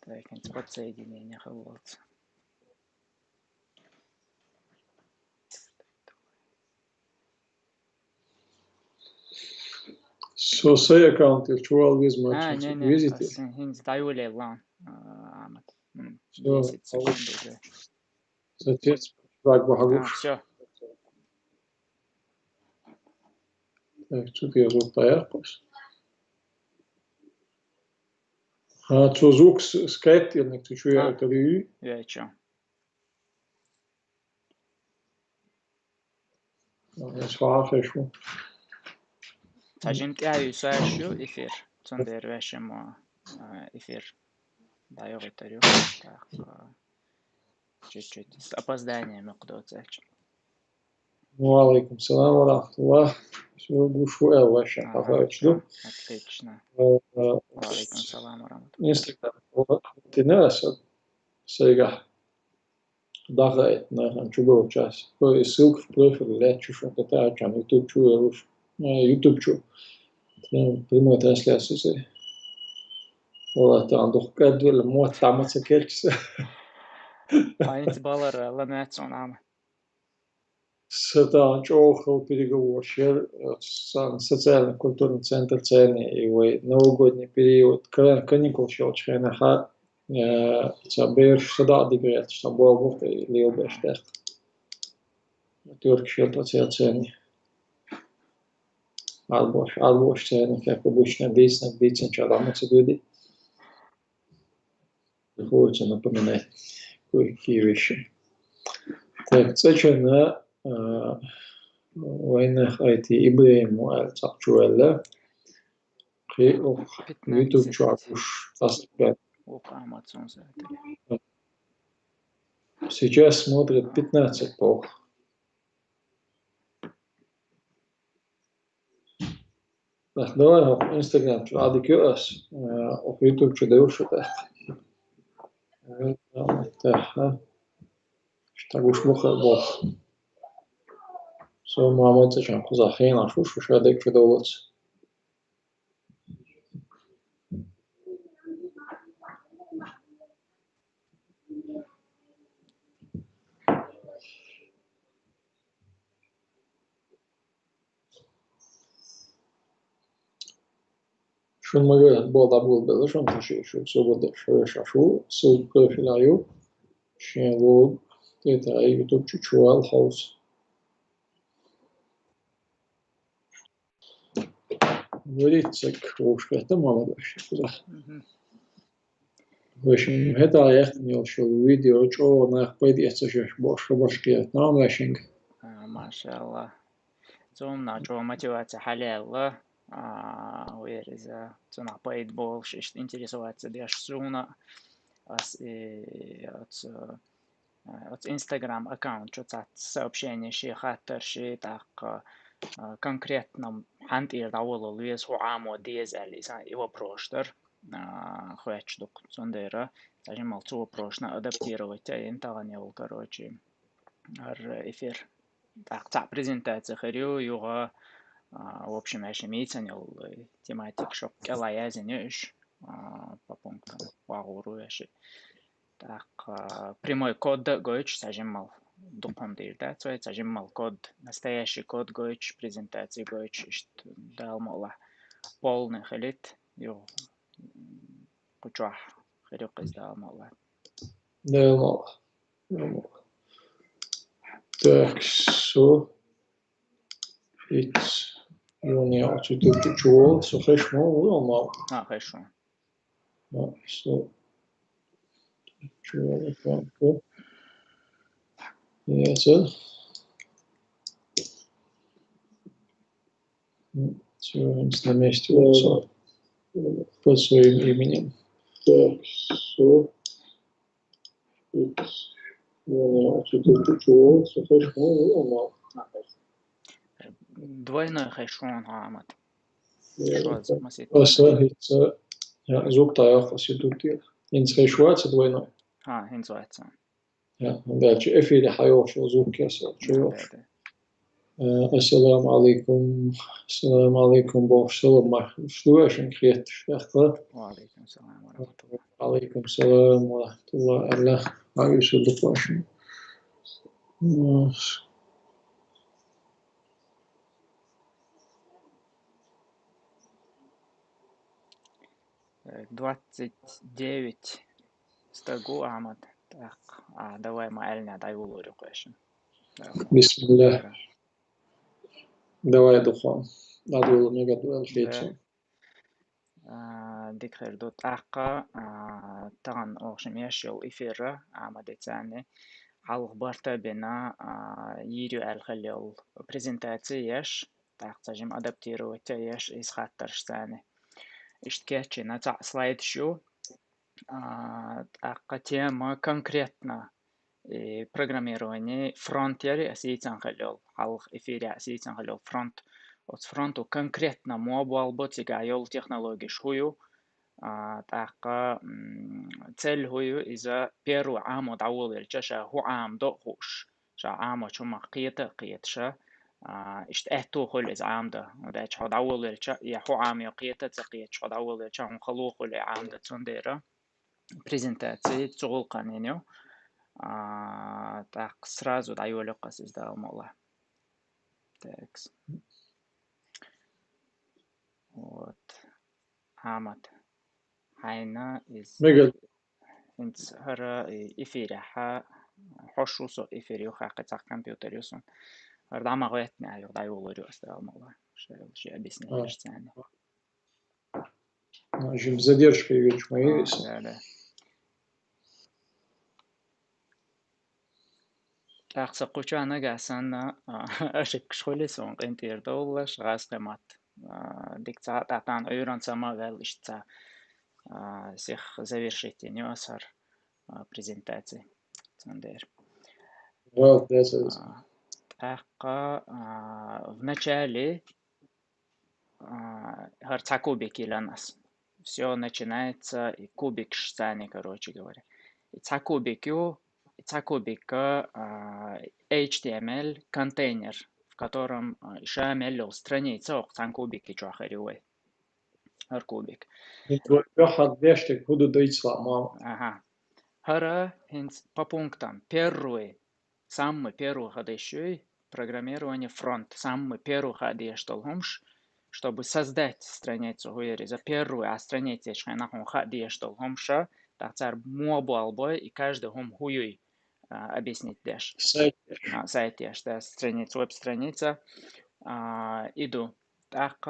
Так, подсоединение холодца. So say account if you always much не, visit. Хинз таюле лан. Амат. So 10 секунд уже. отец брак бахагуш. Все. Так, что я звук поехал. А что звук скайптирник, ты что я это вижу? Я что? Я свахаю. Тажинт я юсашу эфир. Цондер вешемо эфир. Да, я говорю. Так, чуть-чуть с опозданием куда-то. Алейкум салам ва рахматуллах. Все бушу вообще похоже. Отлично. Алейкум салам ва рахматуллах. Инстаграм. Ты не раз сега. Дагает на чугу час. То ссылка в профиль, лечу, что это там YouTube чу, YouTube чу. Прямой трансляции. Вот там дохкад вел мот там цекельс. Айнти балар ламэцон ам. Это чохол переговор, социально-культурный центр цены и новогодний период, каникул щелчка ха цабер сюда дигрет, что было или обештех. Турк щелчка цены. Албош цены, как обычно, бизнес, чадам цебеди. Приходится напоминать кое-какие вещи. Так, зачем وين خايتي إبراهيم وألتقشوا ولا في يوتيوب شو عكوش تصدق. Сейчас смотрят 15 пох. Так, давай в Инстаграм что адеквас, в Ютуб что даешь это. Так, что уж муха бог. So Mohammed зачем кузахин, а что адек что даешь. Шун могу был было, шун туши, шун свобода, шашу, ссылку профиляю, шен это YouTube чучуал хаус. Говорится, уж это мало вообще куда. В общем, это я не ушел видео, что на пойдется же больше башки, нам лашинг. Машаллах. Зумна, что мотивация халяла. Уерза, цена пойд больше, интересоваться дешевно. От Instagram аккаунт, что-то сообщение ши хаттер ши так конкретно хантир даволо луис хуамо дезали его проштер хуячдук сондера тажим алцу прошна адаптировать интаганевал короче эфир так презентация харю юга в общем я еще митянил тематик шок келаязинюш по пунктам вагуру яши так прямой код гоич сажимал духом дирда цой сажимал код настоящий код гоич презентации гоич дал мола полный халит ё куча харю дал мола Да, мало. Так, so it's юния YouTube чучуал, so хэш мало. хорошо. So чувал аккаунт. Это все на месте по своим именем. Так, so it's YouTube чучуал, so хэш мало. Двойной хэшон хамат. Посмотрите, звук таях YouTube. Инсайшваться двойной. Инсайшваться. Ja, dальше эфире хороший звук я слышу. Ассаламу алейкум, бог салам, что вашим крет, что? Ва алейкум салам ва рахматуллах. عليكم السلام ورحمة الله الله يسلمك واشم. 29 стагу Ахмад. Так, давай маэльня дай улурю question. بسم الله. давай دخان. أدول نقدر شيء. ديكخير دوت أحقا تان أوشم يشيل إفيرا عمد تاني حلق بارتا بنا يريو الخليل برزنتاتي يش تاقتجم أدابتيرو تيش إس خاطرش تاني اشتكيتشي نتاع سلايد شو أحقا تيما конкретно программирование фронтире асийтсан халил халх эфире асийтсан халил фронт от фронту конкретно мобайл ботига айол технологии шую таqa цель хую иза перу амод авол элчаша ху ам до хуш ша амо чума қиета қиетша ишт эхту хол из амда да чад авол элча я ху ам я қиета қиет чад авол элча хун халу хол амда цондера презентации цугул каненё так сразу даю лёгкость издал мола. Так. Вот. Хамат. Хайна из инц хара эфире ха хошусо эфире ха кацак компьютерюсон. Ардама гоятни аю даю лорю издал мола. Что объяснишь цены? Значит, задержка видишь мои. Да. أقصى قوشانا قاسنا أشك شغلي سون قنتير دولش غاس قمات ديك تعطان أيران سما قال إشتا سيخ завершите нёсар презентации цандер. Вот, в начале харца кубики для нас. Все начинается и кубик штани, короче говоря. И кубика HTML контейнер, в котором шамелил страница, кубики чохаревой. Кубик. واحد بيشتك هدو ديتسلا مام. Ага. Хара хинц по пунктам. Самый первый ходящий программирование фронт. Самый первый ходящий хомш, чтобы создать страницу хуери за первую страницу шайна хом ходящий хомша, так цар мобайл бой и каждый хом хуюй объяснить дашь. Сайт яш, да, страница, веб-страница. Иду. Так,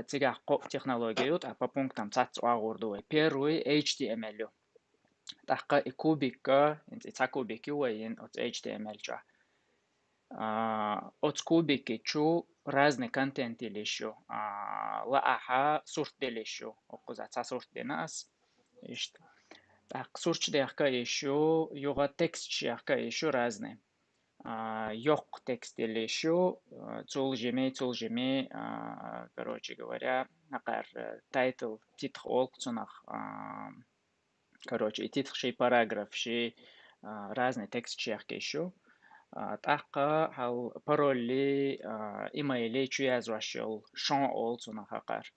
тигах технологию, а по пунктам цац уагурдуй. Первый HTML. Таqa kubika, kubiki wayin от HTML ча. От kubiki чу разный контент или еще. Лааха сурт дели еще. Окуза ца сурт денас. Ишт. Так сурт дехка еще, юга текст чехка еще разные. Йок текст или еще. Цулжими, короче говоря, накар тайтл титх олк цунах. Короче, и титр шей параграф шей разный текст чехки еще. Таqa хал пароли имейли чуяз рашел шон ол цунахакар.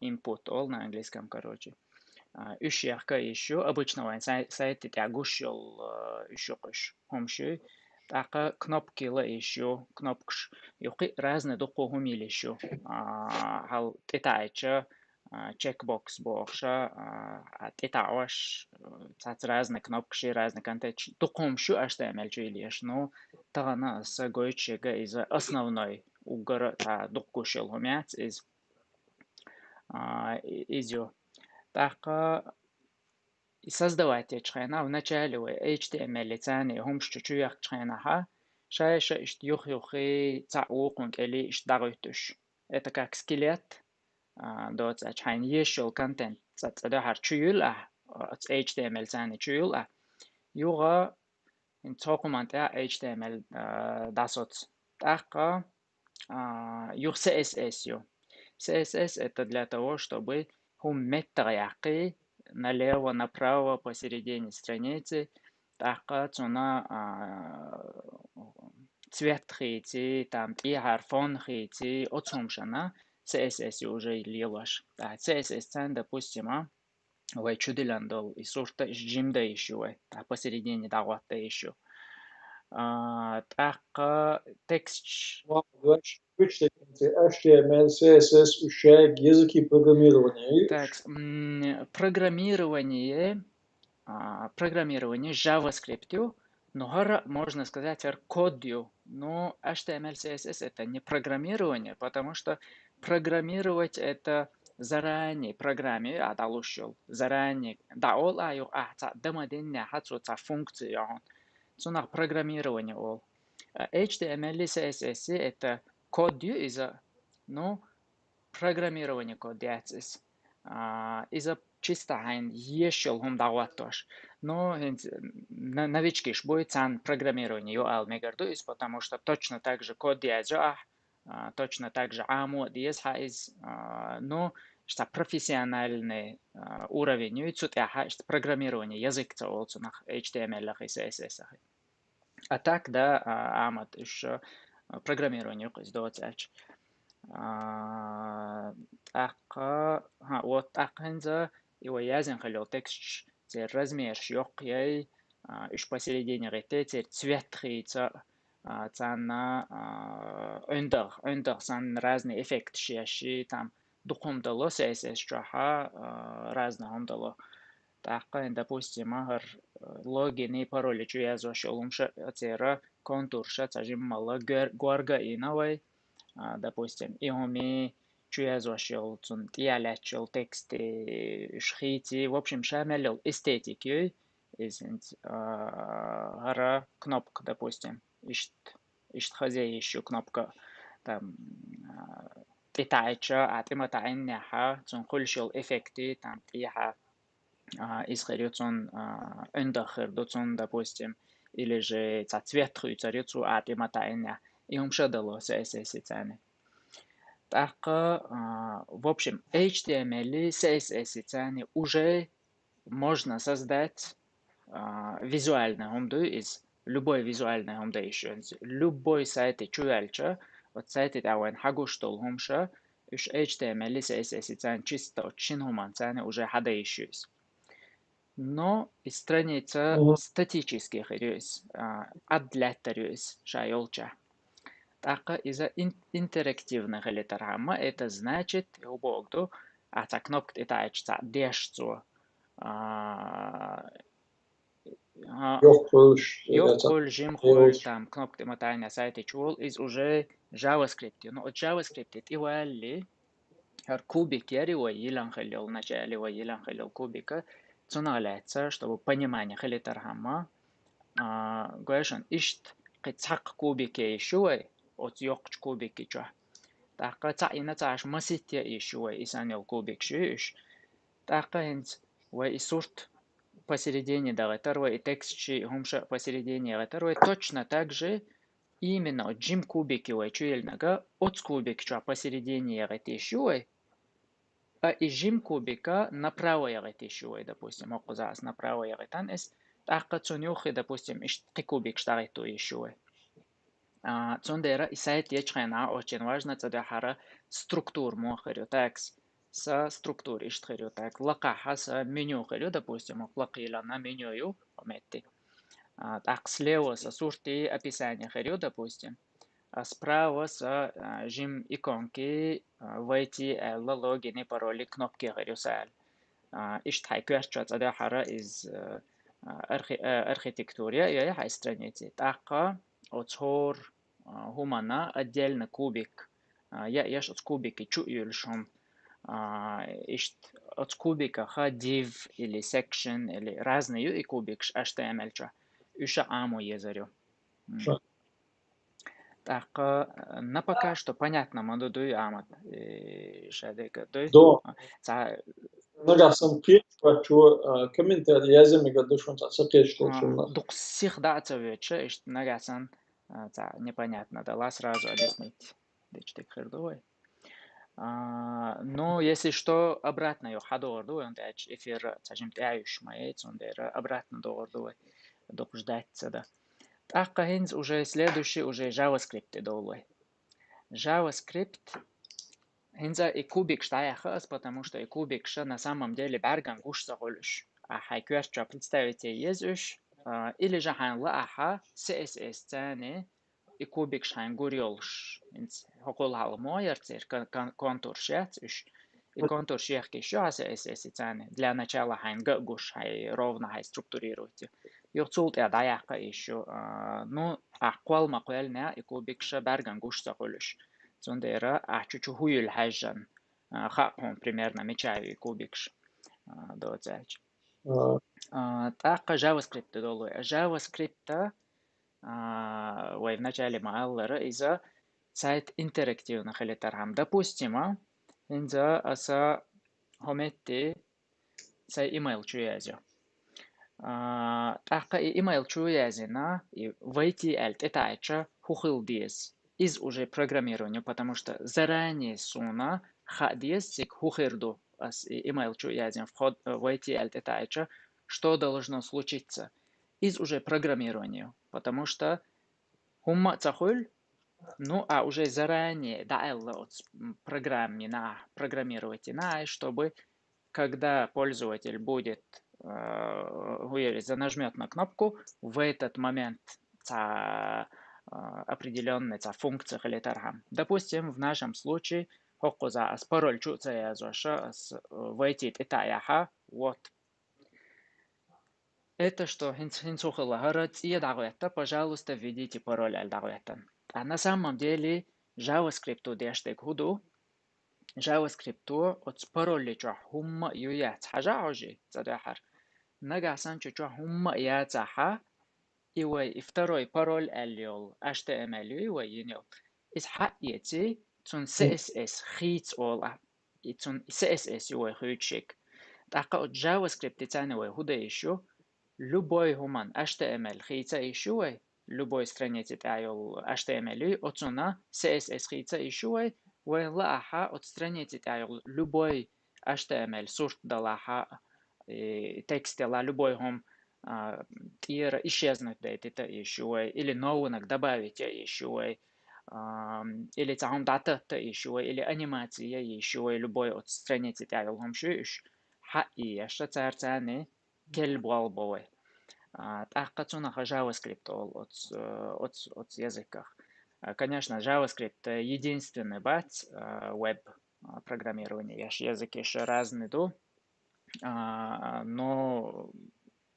Input all на английском, короче. Ушьяхка еще обычного сайта тягушел еще кыш. Хомши. Таqa кнопки ла еще кнопкш. Юқи разные докумили еще. Хал тетайча. Checkbox бокша, тетауаш, цац разные кнопки, разные контент. Туком шу HTML чуилиш, но тагана с гойчега из основной угор та докушел хомяц из изё. Така создавать чхайна в начале HTML цани хомш чуяк чхайнаха, шайша ишт юхи цаукун или ишт дагойтуш. Это как скелет. دوت أشحن يشل content ده هر چیول HTML زنی چیول يوغا إن توقمنت HTML داسوت تاقا يوغ CSS يو CSS это для того чтобы метряки налево направо посередине страницы таqa цуна цвет хити там и фон хити отсумшана CSS уже лилаш. CSS, допустим, Ой, чудиландол, и сурта жимда еще, посередине дагватта еще. Так, текст. Вычислить HTML, CSS, ущаг, языки программирования. Так, программирование JavaScript, но можно сказать кодью, но HTML, CSS это не программирование, потому что программировать это заранее программе адалушил, заранее да ол аю та демаденне хацу та функция, цунах программирование ол. HTML, CSS это кодью из-за, ну, программирование кодиацис. Из-за чисто хайн ешел хум дагваттош. Но новичкиш будет сан программирование ю алмегардуис, потому что точно так же кодиаджа, точно так же аму диез хайз, но что профессиональный уровень юицут что программирование язык цаолцунах HTML и CSS. А так да амат еще программирование кыздоцач. Вот акынза его язен халил текст тер размер шок яй иш посередине рете тер цвет хица цана önder сан разные эффект шияши там духомдало сс штраха разные хомдало такка допустим агар логин и пароли чу язошолумша тера контурша цажим мала гуарга иновай допустим, иоми чуязошил цун тиалячил тексты шхити, в общем, шамелил эстетики, изент гара кнопка, допустим, ишт хазе еще кнопка, там титайча, а тиматайн няха, цун хульшил эффекты, там тиха изхерю цун эндахер, цун, допустим, или же цвет хуйцарю а тиматайн ня, и умшадало сэ. Так, в общем, HTML, CSS уже можно создать визуальный хомду из любой визуальной хомды еще. Любой сайт чуяльча, вот сайт ауэн хагуштол хомша, уж HTML, CSS чисто очень хуман уже хада еще. Но и страница статических адлятарюс шайолча. Так, из-за интерактивных литерама это значит, убогду, та кнопка итачца дешцу, ёккол, жимкол, там кнопка мотания сайта чул из уже JavaScript. Но от JavaScript ивали, кубик яривай елан халил, начале елан халил кубика, цуналяется, чтобы понимание литерама, гуэшен ишт, кицак кубики еще, от ёкч кубики чё. Такка цаина цааш маситя ишуа исанил кубик шиш. Такка хинц ва исурт посередине дагатарва и текст ши хумша посередине дагатарва точно так же именно джим кубики ва чуельнага от кубик ча посередине ягатишуа, а и джим кубика направо ягатишуа, допустим, окузас направо ягатан эс такка цунюхи, допустим, ишти кубик штагиту ишуа. Цундера и сайт ячхена очень важно цадахара структур мохарю такс со структур иштхарю так лакаха со меню харю допустим лакила на меню ю пометти так слева со сурти описание харю допустим а справа со жим иконки войти логин и пароли кнопки харю сал иштхай кверча цадахара из архитектурия я хай страницы така отхор humana отдельно кубик. Яш от кубики чуюльшом. Ишт от кубика ха div или section или разные и кубик HTML ча. Уша аму езарю. Так, на пока что понятно, моду дуй амат. Шадека дуй. Нагасан пич пачу комментарий языми гадушон цацакеш толшунна. Дук сих даться вече, ишт нагасан непонятно, дала сразу объяснить. Дичтек хердовой. Но если что, обратно ее хадорду, он тач эфир цажим тяюш маец, он дера обратно дорду, док ждать да. Так хинз уже следующий уже JavaScript долой. JavaScript Хинза и кубик штаяхас, потому что и кубик ша на самом деле барган гуш загулюш. А хайкверча представите езуш, или же хан лааха CSS тани и кубик шайн гурьолш. Инц хокол халмо ярцер контур шяцуш. И контур шехки еще CSS тани. Для начала хан гуш хай ровно хай структурируйте. Юцулт я даяха еще. Ну, аквал макуэльня и кубик ша барган гуш загулюш. Цундера чуть-чуть хуюл хажан хапон примерно мечави кубикш доцач. Так JavaScript долу. JavaScript в начале мааллера из-за сайт интерактивно халитархам. Допустим, инза аса хометти сай email чуязю. Так и email чуязина и войти альт это хухил диес. Из уже программирования, потому что заранее суна хадьесик хухирду с email чуязин вход войти альт это что должно случиться из уже программирования, потому что хумма цахуль, ну а уже заранее даэлла от программе на программировать чтобы когда пользователь будет нажмет на кнопку, в этот момент определенная функция халитархам. Допустим, в нашем случае хокуза с пароль чуция зоша войти это вот. Это что хинцухала харат и дагуэта, пожалуйста, введите пароль аль дагуэта. А на самом деле JavaScript дештег худу JavaScript от пароли чо хумма юят хажаужи задахар. Нагасан чо хумма ятаха и второй пароль алиол HTML и юнил. Из хатьети цун CSS хитс ола. И цун CSS юй хучик. Так от JavaScript тянет худа еще. Любой хуман HTML хитса еще. Любой странице таял HTML от цуна CSS хитса еще. Вэллааха от страницы таял любой HTML сурт далаха текст дала любой хом тир исчезнуть да это еще или новый добавить еще или там дата еще или анимация еще любой от страницы таял хом шиш ха и что царцаны келбалбой тахкацуна JavaScript от языках. Конечно, JavaScript единственный бат веб-программирования. Языки еще разные, но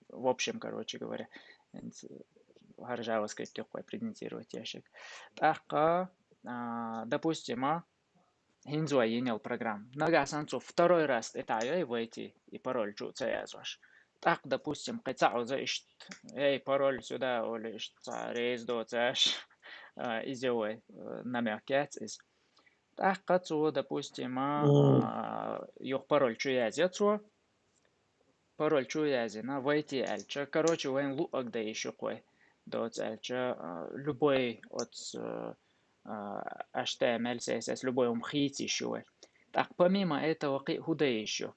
в общем, короче говоря, JavaScript легко презентировать ящик. Так, допустим, хинзуа енял программ. Нагасанцу второй раз это и войти и пароль чуца язваш. Так, допустим, кайцау за ишт, пароль сюда, или ишт, рейс до цаш, изевой намекать из. Так, кацу, допустим, ёх пароль чуязецу, пароль чуязина, войти альча. Короче, вен луак да еще кой. До альча, любой от HTML, CSS, любой умхит еще. Так, помимо этого, худа еще.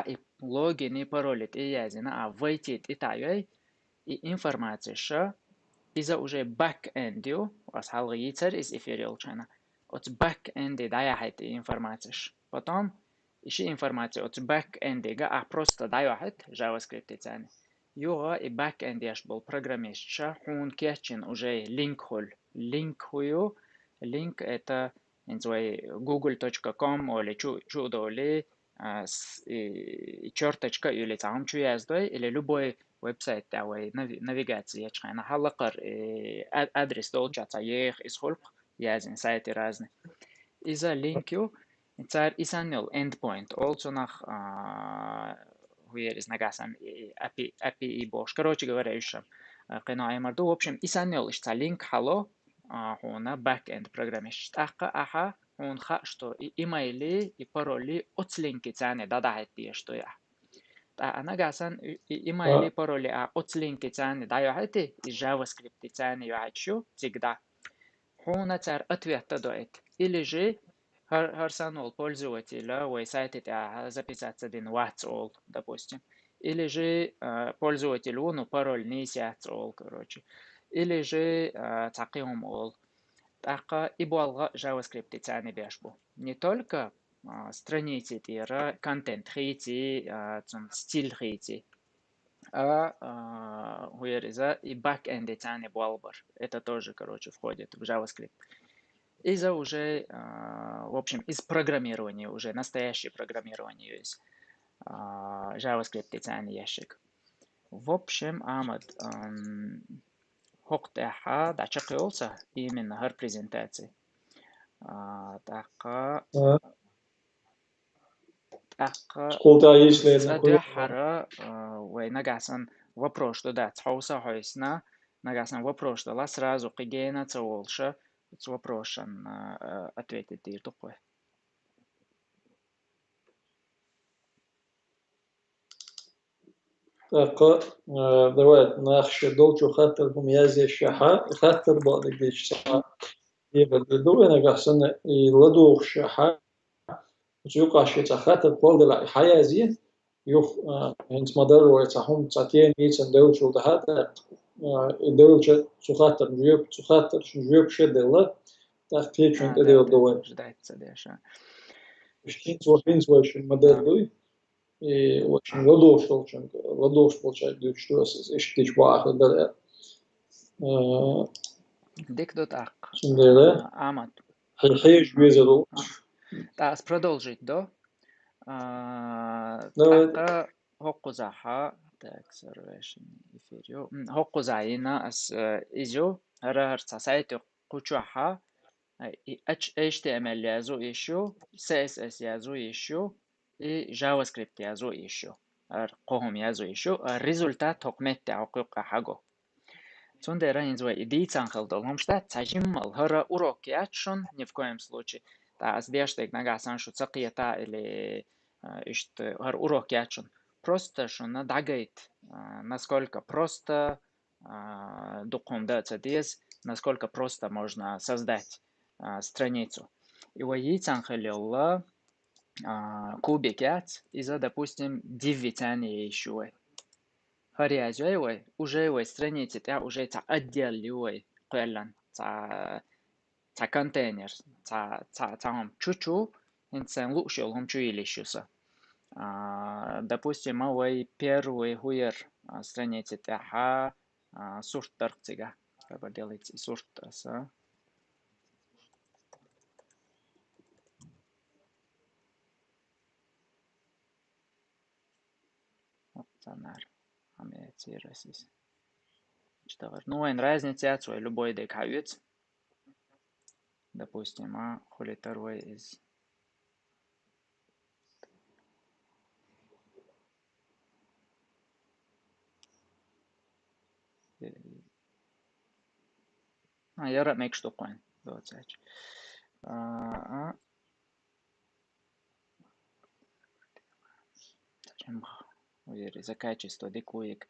И логин и пароль и язина, войти и тайой, и информация ша, из-за уже back-end, вас халгийцер из эфириал чана. От back-end даяхет информация. Потом, еще информация от back-end, просто даяхет JavaScript тяне. Юга и back-end яш был программист ша, хун кетчин уже линк холь. Линк хую, линк это google.com или чудо черточка или там чуяздой или любой веб-сайт давай навигация чайна халакар адрес долчата ех из холк язин сайты разные. Из-за линкю цар исанил endpoint also нах хуерис нагасан API бош. Короче говоря, еще кайна аймарду. В общем, исанил ишца линк хало хуна back-end программист. Аха он что и имейли и пароли от линки цане дадахет что я. Нагасан и имейли пароли от линки цане даяхети и JavaScript цане яачу всегда. Хуна цар ответ дает. Или же харсанул пользователя в сайте записаться один WhatsApp, допустим. Или же пользователю ну пароль не сяцол, короче. Или же таким ол. Так и болга JavaScript тяни бешбу. не только страницы тира, контент хейти, стиль хейти, хуериза и бэкэнде тяне болбар. Это тоже, короче, входит в JavaScript. Из-за уже, в общем, из программирования уже, настоящее программирование есть. JavaScript тяне ящик. В общем, Амад, хоктеха, да, чакиолса именно хар презентации. Така, Школда если садяхара, вай нагасан вопрос, что да, цхауса хойсна, нагасан вопрос, что ла сразу кигена цаолша, с вопросом ответить и такой. так, давай нахше долчу хатер бумязи шаха, хатер бадик дичса. يبدو أنا قحسن يلدوخ شحا ويقع شيء خاطر كل لا حياة زين يخ هنس مدار ويتهم تاتين يتسن دول شو ده هذا دول شو خاطر جيب شو خاطر شو جيب شد الله تحكي شو أنت دول دول جدعت صديشة وشين وشين مدار دوي وشين لدوش получать دوش что إيش تيجي واحد ده ديك دوت أق شنو عمد حيش بيزلو تاس продолжить до ده هوقو زاحا так сервешн эфирио هوقو زاينا اس изо هر سايت قوچوحا HTML يازو يشو CSS يازو يشو и JavaScript يازو يشو قوهم يازو يشو الريزولتات هقمت تعقوق حاجو Цундера инзва идейцан халдолом штат цажиммал хара урок ячшон ни в коем случае. Та аздештег нагасан шу цакията или ишт хар урок ячшон. Просто шу надагает, насколько просто докумда цадез, насколько просто можно создать страницу. И во яйцан халилла кубик яц, из-за, допустим, дивитяне еще. Харьяжай уже страницы, та уже та отдельный قلنا تا контейнер, та هم чучу, инсан лучше هم чуили шуса. Допустим, мой первый хуер страницы та сурт тарцыга, как бы делать сурт са. Опционар, амиатирасис. Что ну, эн разница от свой любой декавец. Допустим, хули второй из я рад мек что коин. За качество дикуек.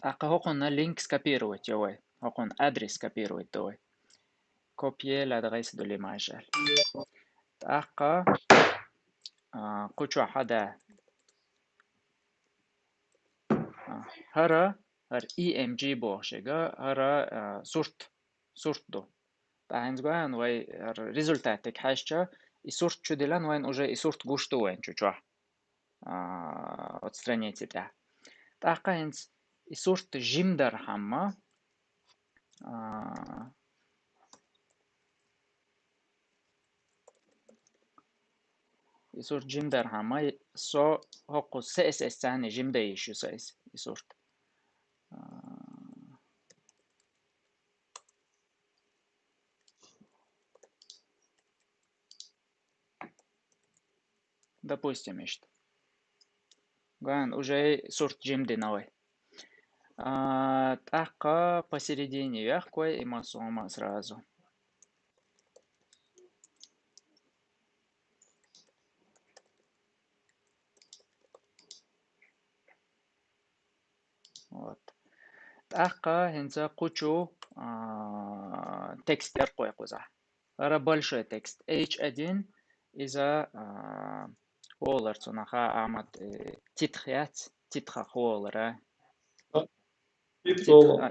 Хокон линк скопировать его. Хокон адрес скопировать его. Copier l'adresse de l'image. قوچو حدا هرا هر EMG بوشيغا هرا سورت دو. Таанзгуан вай результатик хашча и сурт чудилан вайн уже и сурт гушту вайн чучуа отстранить это. Такаинс и сурт жимдар хамма и сурт жимдар хамма со хоку CSS тани жимда ишу сайс и сурт. Допустим, что ган уже сурт жимды новый. Така посередине вяхкой и масома сразу. Вот. Така хенца кучу текст яркой куза. Ара большой текст. H1 из-за холлер цунаха амат титхят титха холлера.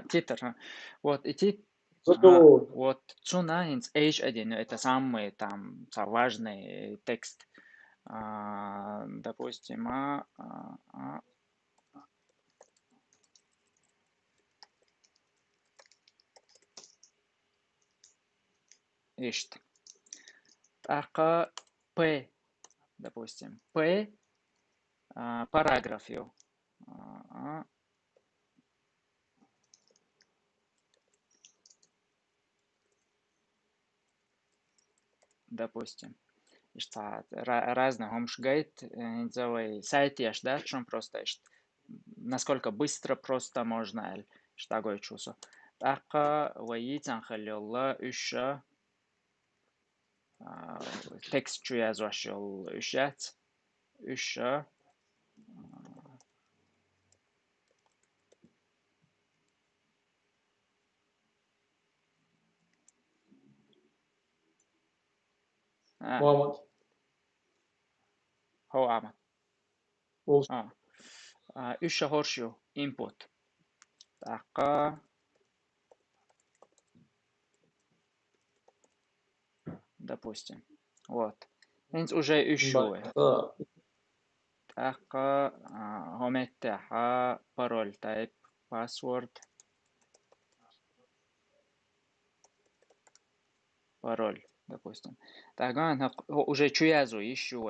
Титр. Вот и Зато Вот цуна инц H1, это самый там важный текст. Допустим, ишт. P, допустим, P параграф ю. Допустим. Ишта разные хомшгайт, инзовый сайтеш, да, чем просто ишт. Насколько быстро просто можно, что гой чусо. Така ваитан халилла үша текст чуяз вашил үшат үша Muhammed. هو عمل Ол үша хоршу input. Така допустим. Вот. Инц уже үшуэ. да. Така хометтеха пароль type password пароль, допустим. Таган уже чуязу ищу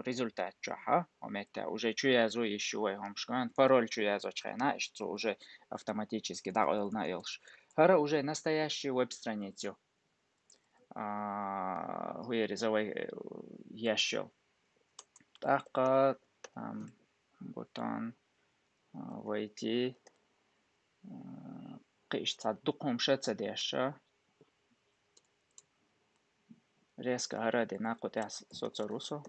результат чаха, ометя уже чуязу ищу хомшган пароль чуязу чайна, что уже автоматически дал на илш. Хара уже настоящий веб-страницу. Хуеризовый ящел. Така там бутон войти قيش تصدقهم شتى ديشة резко гради накотя соцорусо.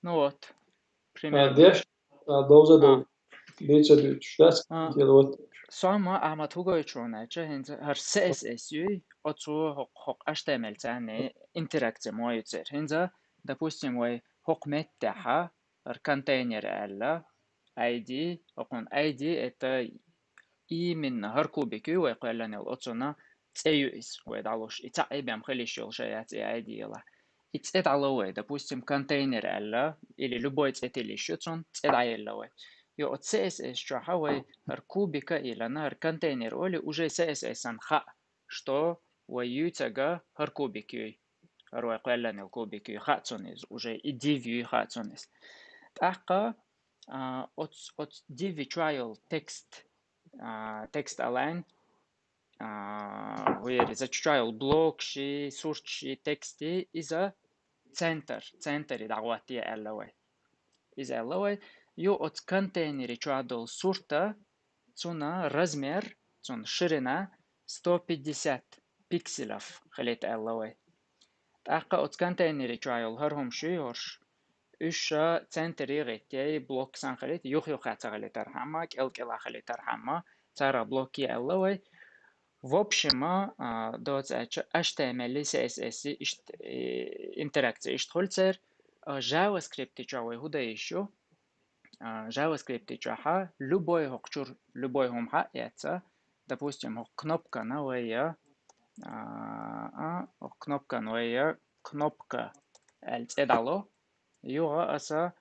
Ну вот, примерно. Деш, доза до дече штас делот. Сама Ахмад Хугойчуна, هر CSS отцу хок HTML تاني интеракция моется. Хинза, допустим, вой хок меттаха контейнер алла ID, окон ID это именно هر кубики ويقولنا الأتصنا تأيوس ويدعلوش يتعيبهم خليش يلشيات ID يلا. يتعلوه допустим контейнер алла или любой تأتيليش يتصن تأيلوه. يو CSS شو هو كوبيكا إلى نهر контейнер أولي уже CSS خا что ويوتجا هر كوبيكي هر يقولنا الكوبيكي خاتونيز уже и div خاتونيز. تأقى от div trial text align where is a trial block شي source شي تكستي إذا center دعواتي اللوي إذا اللوي يو от контейнере чуадол сурта цуна размер цун ширина 150 пикселов خليت اللوي تأقى от контейнере чуал هرهم شي هرش үша центри غتي блок сан خليت يخ خليت ترحمة كل خليت ترحمة цара блоки اللوي В общем, دوت HTML, CSS, интеракция, иштхольцер, JavaScript чавой худа еще, JavaScript чаха, любой хокчур, любой хомха, это, допустим, кнопка новая, кнопка новая, кнопка التدالو, يوغا أسا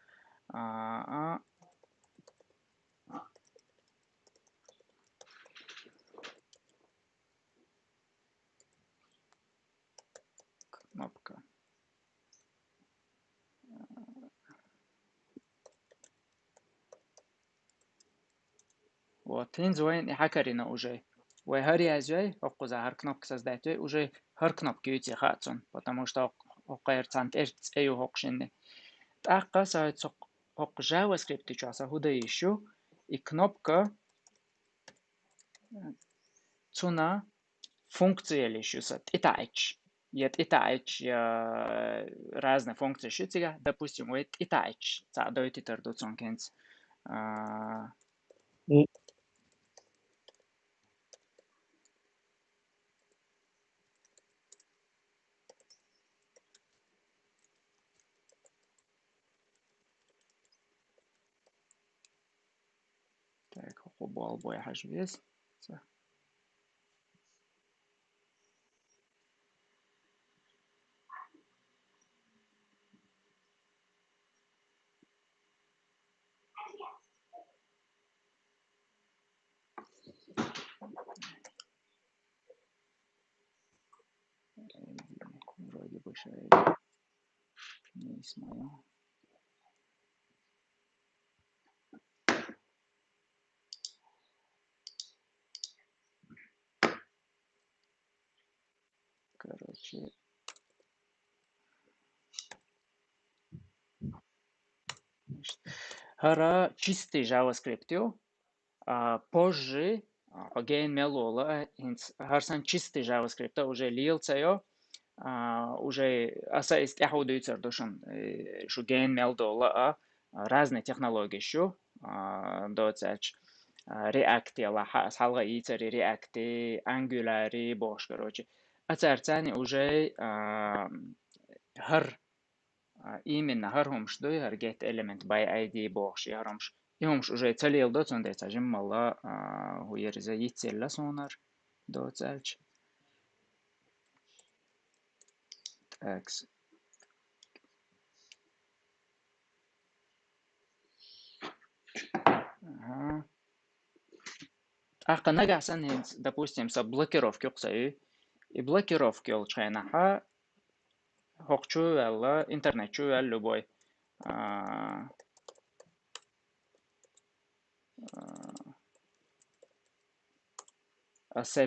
кнопка. Вот, инзуэн хакарина уже. Вы харязей, оккуза хар кнопка создайте, уже хар кнопки уйти хатсон, потому что оккайр цант эрц эю хокшинны. Такка сайт ок JavaScript часа худа еще, и кнопка цуна функция лишуса, итаич. يتقطعش разные функции шитига, допустим, يتقطعش تعدو تتردو كنت так хобал боя хажвес вроде бы не смотрю. Короче, هرا чистый JavaScript позже again мелола хинц харсан чистый JavaScript уже лилцаё уже асаист яхудуйцер душан шу gain мелдола разные технологии шу доцач React يلا حلقة يتري React Angular бош короче أتارتاني уже هر именно هرهمش دوي هر get element by ID бош يهرمش يهمش уже целил доцон децажим мала хуерза يتسلا сонар доцач такс أخا نجح سن допустим со блокировки قصي блокировки olчайнаха хокчу вела интернетчу вел любой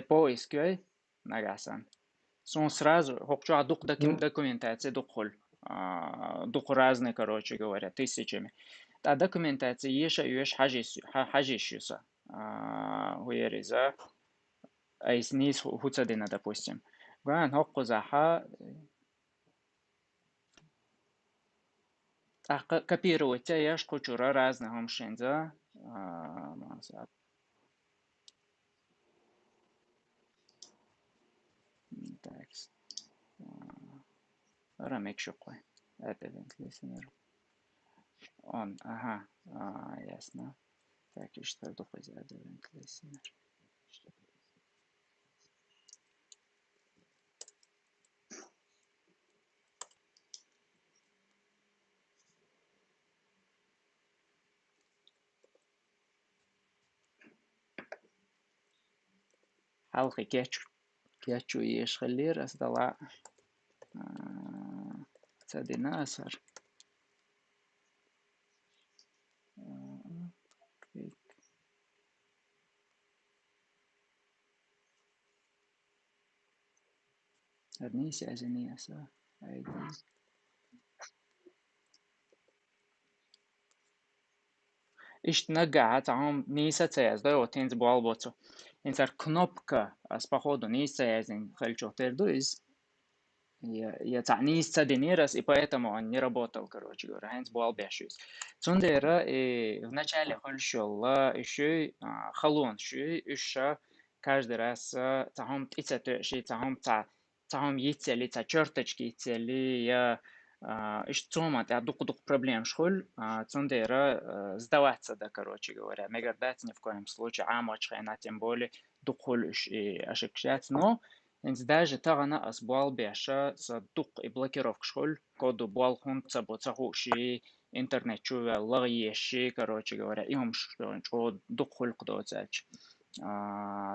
поиск нагасан сон сразу хокчу адук документация духол дух разные короче говоря тысячами та документация еш хажишюса хуериза айснис хуцадина допустим ган хоккузаха копировать яш кучура разных хомшенза так рамек шокой это listener он ага ясно так и что духоз advent listener حلقة كيتشو يشخلير أصدلا تدينا أسر هرنيس أزني أسا إيش نجع تعهم نيسا تياز ده وتنز بالبوتو إنسر كنوبكا أس بخودو نيسا يازن خلشو تردويز я тعني стадинирас, и поэтому он не работал, короче говоря, хэнс буал бешуис. Цундера в начале хольшолла еще халон еще каждый раз тахом ицатоши тахом яцели та черточки яцели я иш цома та дук проблем шхоль цундера сдаваться да, короче говоря, мегардать ни в коем случае амоч хена тем более духоль ошибчать, но даже тагана асбуал беша صدق блокировка шхоль коду буал хун цабоцахуши интернет чува лагиеши короче говоря им что духоль кдоцач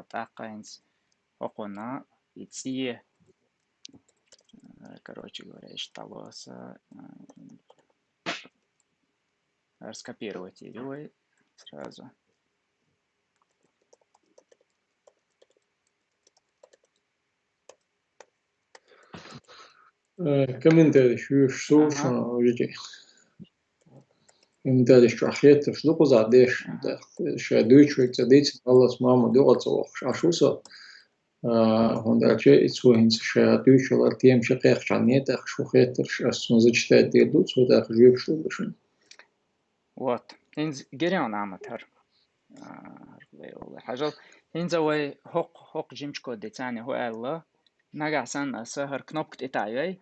такаинс окона ицие короче говоря шталоса раскопировать ее сразу комментарий шушна вроде комментарий шахет что позадешь да шадуй человек задейся Аллах мама дуаться ошуса هوندالشي إتسوهن سشاتو شلار تيم شقيق شانيت أخشو خيترش أسون زجتات ديدو تسو داخ جيب شو بشن وات هنز جريان عمتر حاجة هنز وي هوق جيمش كود ديتاني هو الله نجاسان أس هر كنوبكت إتاعي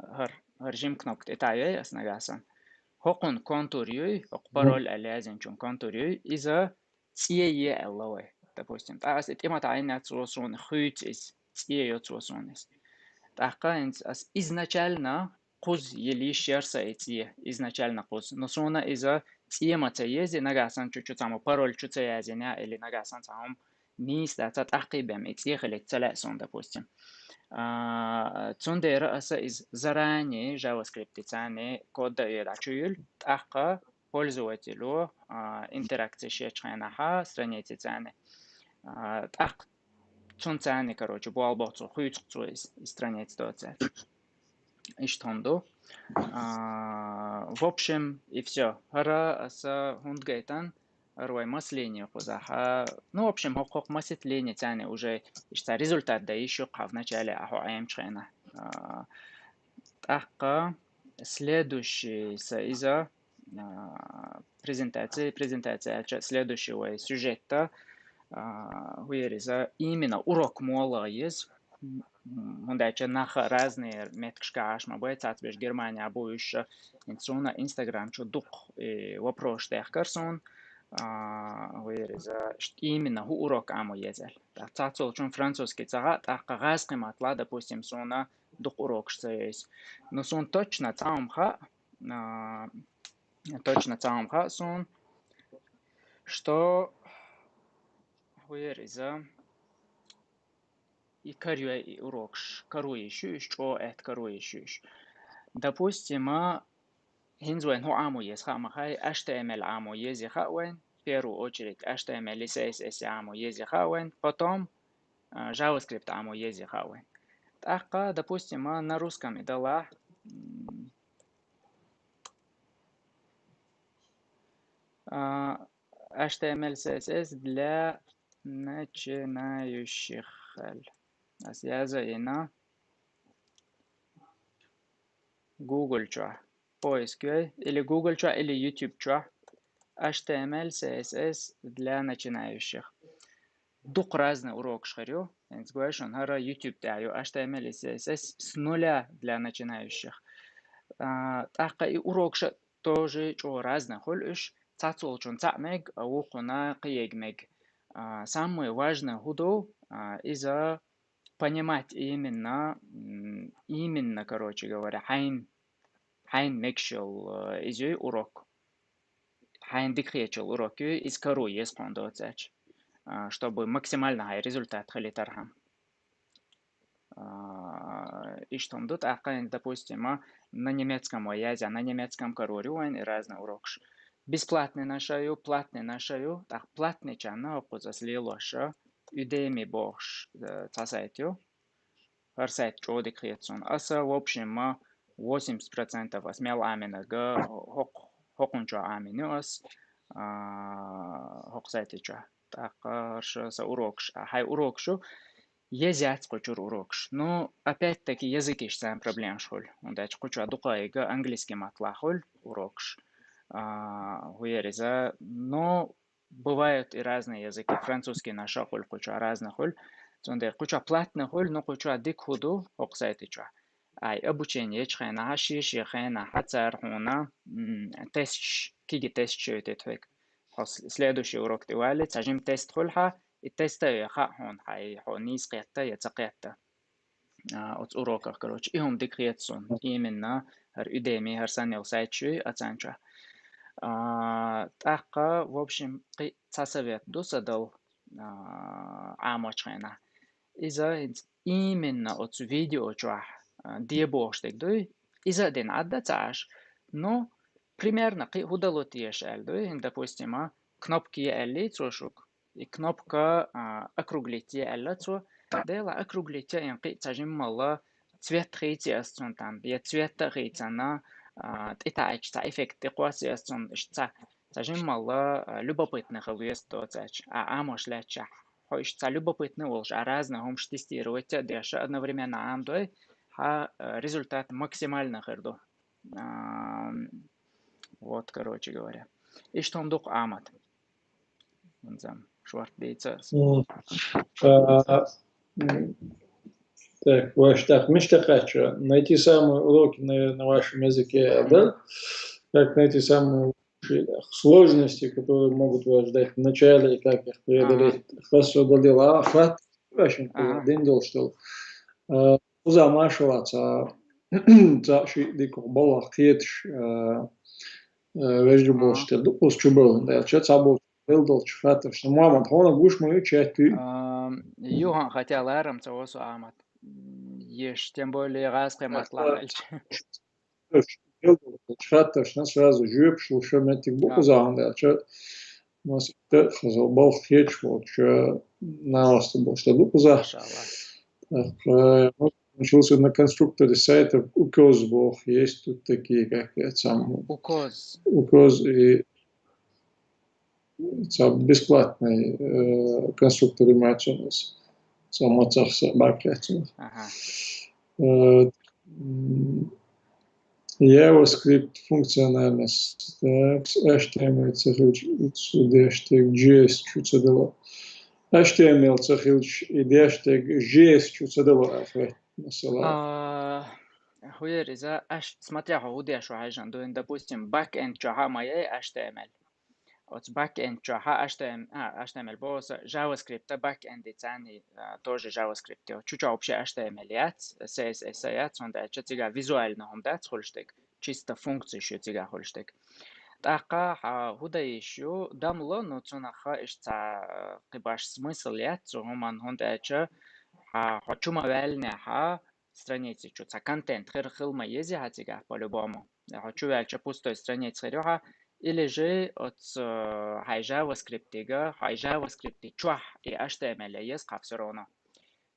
هر جيم كنوبكت إتاعي أس نجاسان هوقن كونتوريوي هوق بارول ألازم شون كونتوريوي إذا تيه الله وي допустим تاس إتما تعينات تروسون خيط إس تيه تروسون إس تحقنت أس изначально قوز يلي شيرسا إتيه изначально قوز نصونا إذا تيه ما تيزي نجاسان شو تامو بارول شو تيازينا اللي نجاسان تام نيس دا تتعقيبهم إتيه خلي تسلأسون допустим تون رأسا إز заранее JavaScript تاني كود يدعشيل تحقا пользователю интеракция شيء страницы تاني تحق تون تاني короче буалбоцу хуйцу из страниц доцать иштондо в общем и все хара аса хундгайтан рой масление хозаха ну в общем хокок масление тяне уже ишта результат да еще в начале аху аем чхена тахка следующий из презентация следующего сюжета именно урок мола есть Мундача наха разные меткшкаш, мабой цацбеш Германия обующа инсуна Инстаграм чу дух вопрос техкарсон, именно ху урок аму езель. Так цацол чун французский цага, так кагазки матла, допустим, суна дух урок что есть. Но сун точно цамха сун, что хуериза и корующий, что это корующий. Допустим, хинзуэн ху аму есть хамахай HTML аму есть хауэн, в первую очередь HTML и CSS аму есть хауэн, потом JavaScript аму есть хауэн. Так, допустим, на русском дала HTML, CSS для начинающих. Связано Google чё, поиск или Google чё, или YouTube чё, HTML, CSS для начинающих. Дух разный урок шарю, говоришь, он гора YouTube даю, HTML и CSS с нуля для начинающих. Так и урок тоже чё разный, холишь, цацул чон цамег, а ухуна киегмег. Самое важное худо из-за понимать именно, короче говоря, хайн мекшел изюй урок. Хайн дикхечел урок из кору есть кондоцач, чтобы максимально хай результат халитархам. И что тут акайн, допустим, на немецком языке, на немецком коруре уайн и разный урок. Бесплатный нашаю, платный нашаю, так платный чана опозасли лоша, Udemy бош цасайтю. Сайт чоды креатсон. Аса в общем 80% смел амина га хокунчо амину ас хок сайтича. Так са урокш. Хай урокшу езят кучур урокш. Но опять-таки языкиш сам проблем шхоль. Он дач кучу дукайга английский матлахоль урокш. Хуериза. Но бывают и разные языки. Французский наша холь кучу разных холь. Зондер куча платный холь, но куча дик худу оксайтича. Ай обучение чхена хашиш ехена хацар хуна тест киги тест чөтетвек. Следующий урок тивали цажим тест хольха и теста яха хон хай хонис қетта яцақетта. От уроках короче. Ихом дик риетсон именно хар Udemy хар санел сайтчуй ацанча. Тақа в общем цасавет досадал амочхена. Из-за именно от видео чуах диебоштек дой из-за ден аддацаш, но примерно худалотиеш элдой, допустим, кнопки элли трошук и кнопка округлить элла тро, дела округлить инки цажим мала цвет хейти астон там, я цвета хейцана это эффект эқуаси астон ишца цажим мала любопытных вест доцач, амошляча. ищется любопытный волж, а разные хомш тестировать, даже одновременно амдой, результат максимально херду. Вот, короче говоря. И что он дух амат. Шварт бейцас. Так, ваш так, Миштакача, найти самые уроки на вашем языке, да? Как найти самые сложности, которые могут вас ждать в начале, и как их преодолеть. Хорошо, удалила. Хват, очень день дол, что замашиваться, заши дико балах хитш, вежди был, что дупус чубыл, да, что цабул, дол, чфатов, что мама, хона гуш мою часть. Юхан хотел арам цавосу амат. Ешь, тем более раскры матлахальч. Чфатов, на сразу жюб, что метик буку заун, да, что нас это был хитч, вот, что на острове был, что дуку за. Учился на конструкторе сайтов УКОЗ был, есть тут такие, как я сам. УКОЗ и бесплатный конструктор имаченес. Сам отцах собакятин. JavaScript функциональность, HTML хэштег JS чуцедало. HTML и хэштег JS чуцедало. Хуериза, смотря худя шо хайжан, допустим, backend чаха моей HTML. Вот backend чаха HTML, босс JavaScript, backend цани тоже JavaScript. Чуть-чуть вообще HTML яц, CSS яц, он да, чатига визуально он да, холштег, чисто функции еще тига холштег. Така худа еще дамло, но цунаха ишца кибаш смысл яц, он да, че хочу мавельня страницы, что контент хилма ези хатига по-любому. Хочу вельче пустой страницы хироха, или же от JavaScript чуах и HTML есть все равно.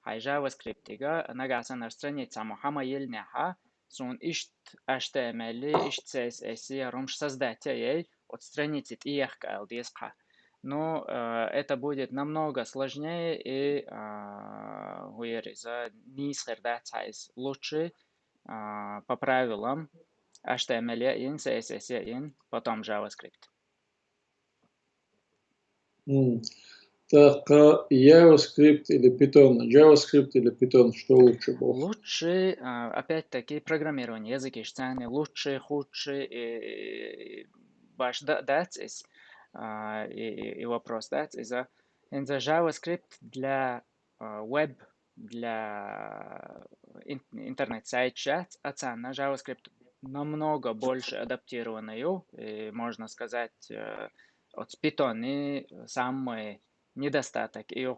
JavaScript нагасан на странице мухама ельняха, сон ищет HTML, ищет CSS, ромш создать ей от страницы тиехка LDSK. Но это будет намного сложнее и лучше по правилам HTML in, CSS in, потом JavaScript. Так, JavaScript или Python? JavaScript или Python, что лучше было? Лучше, опять-таки, программирование, языки штаны, лучше, худше, ваш дать и вопрос дать из-за JavaScript для веб, для интернет-сайт-чат, на JavaScript намного больше адаптированную, можно сказать, от Python самый недостаток, и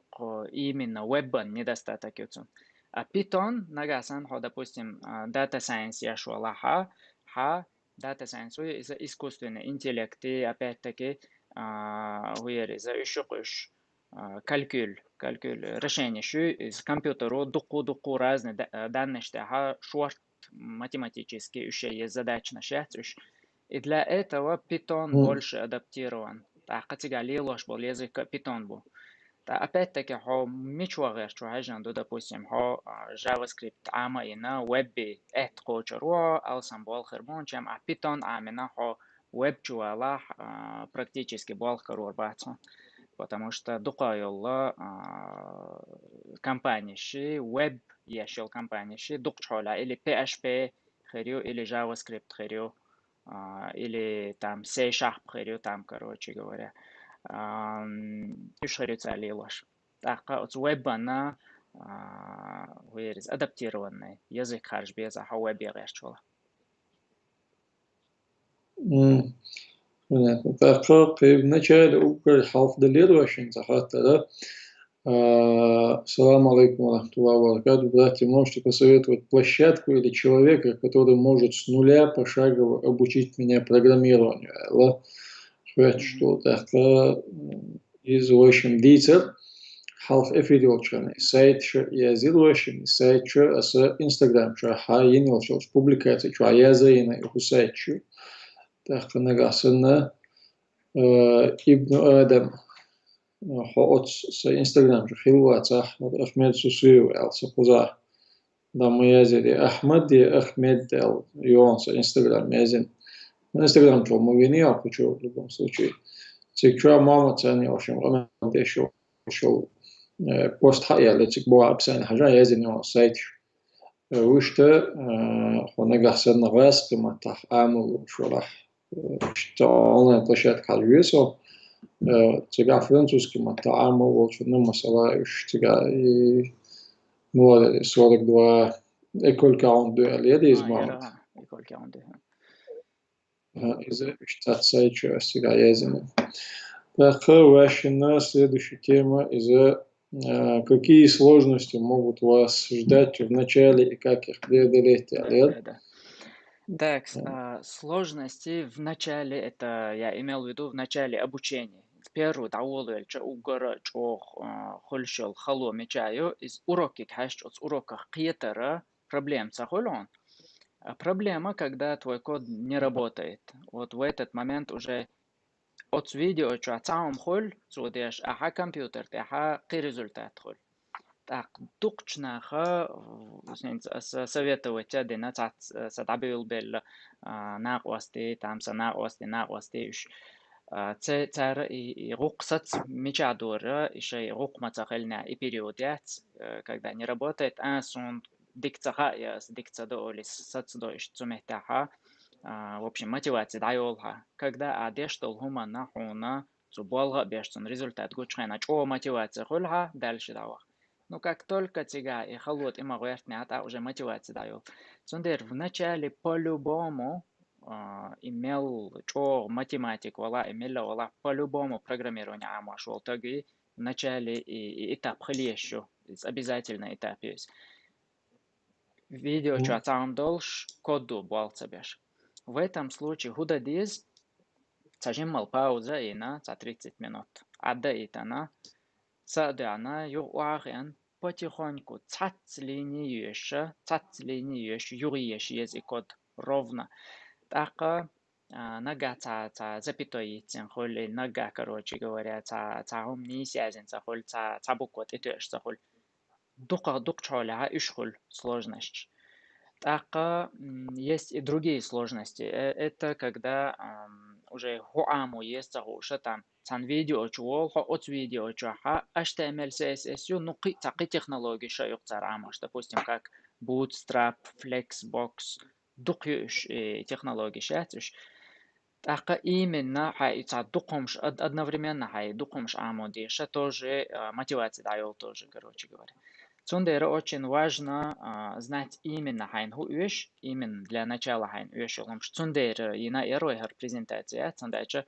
именно веб недостаток. А Python, нагасан, допустим, Data Science яшвала, Data Science из искусственный интеллект, и опять-таки, еще калькуль, решение, из компьютера, дуку разные данные, шорт математические еще задачи начать. И для этого Python больше адаптирован. Так, категория был язык Python был. Опять-таки, мичуагер, допустим, JavaScript амайна вебби кочеру, алсам болхермон, чем Python амина веб чуала практически болхеру бацон. Потому что дукайолла компании веб яшел компании дукчола или PHP херю или JavaScript херю или там C# херю там, короче говоря. Ишхарится лилаш. Так, от веб-бана адаптированный язык харж без веб яшчола. Понятно. Так, в начале укр халфдалироващин захвата, да? Салам алейкум ва баракату. Братья, можете посоветовать площадку или человека, который может с нуля пошагово обучить меня программированию? Что так, из общем дицер half эфирилчаны сайт что я зилующим сайт что с Instagram что хаинил что публикация что я заина и сайт что так нагасына Ибн Адам حقوق انستغرام خلوات صح أحمد سوسيو السبوزا دا ميازي أحمد أحمد يون انستغرام ميازن انستغرام شو مغني أو شو в любом случае تكرا ماما تاني وشم أنا عندي شو بوست حقيقة لتك بوا أبسان حاجة يازن يون سايت وشتا هنا قحسن غاس كما تح عامل شو راح شتا أونلاين площадка حلويسو تجا فرنسوسكي ما تعامل وشنو مسألة إيش تجا نوع 42 école 42 اليدي زمانت يراها يقول كي عنده. إذا اشتغلت شو استجا يزن Хорошо, следующая тема из-за какие сложности могут вас ждать в начале и как их преодолеть, Олег? Да. Так, сложности в начале, это я имел в виду в начале обучения. Первый дауэлл, что угора, что хольшел, хало мечаю, из уроки, кашч, от урока қиетара, проблем сахолон. Проблема, когда твой код не работает. Вот в этот момент уже от видео, что отцам холь, судешь, аха компьютер, аха ки результат холь. Так, дукчнаха, советовать один садабил бел нақвасти, там нақвасти, цар и руксац мечадора, еще рукмацахельна и периодят, когда не работает, а сон дикцаха, я с дикцадо или сацдоиш цумехтаха, в общем, мотивация дайолха. Когда адештол хума нахуна, цуболга бешсон результат гучхайна, чо мотивация хульха, дальше давах. Ну, как только тига и холод и магуэртня, а уже мотивация дает. Сундер в начале по-любому имел чо математик, вала имела, вала по-любому программирование амашвал. Таги в начале и этап хлещу, обязательно этап есть. Видео, что сам долж, коду болцабеш. В этом случае худадиз, сажимал пауза и на 30 минут. Адда и тана. Садана югуарен потихоньку цацлини еш юриеш языкот ровно. Така нога ца запятой холли нога, короче говоря, ца умни сязен холь ца буквот этеш холь. Дук чоля ишхоль сложность. Так, есть и другие сложности. Это когда уже хуаму есть загуша там цан видео чуол хо от видео чуха HTML CSS ну такие технологии шайок царамаш, допустим, как Bootstrap, Flexbox, дукюш технологии шатыш. Так, именно хай ца дукомш одновременно хай дукомш аму деша тоже мотивация дает тоже, короче говоря. Цундера очень важно знать именно хайн хуиш, именно для начала хайн уишелом. Цундера и на эройхер презентация, цундача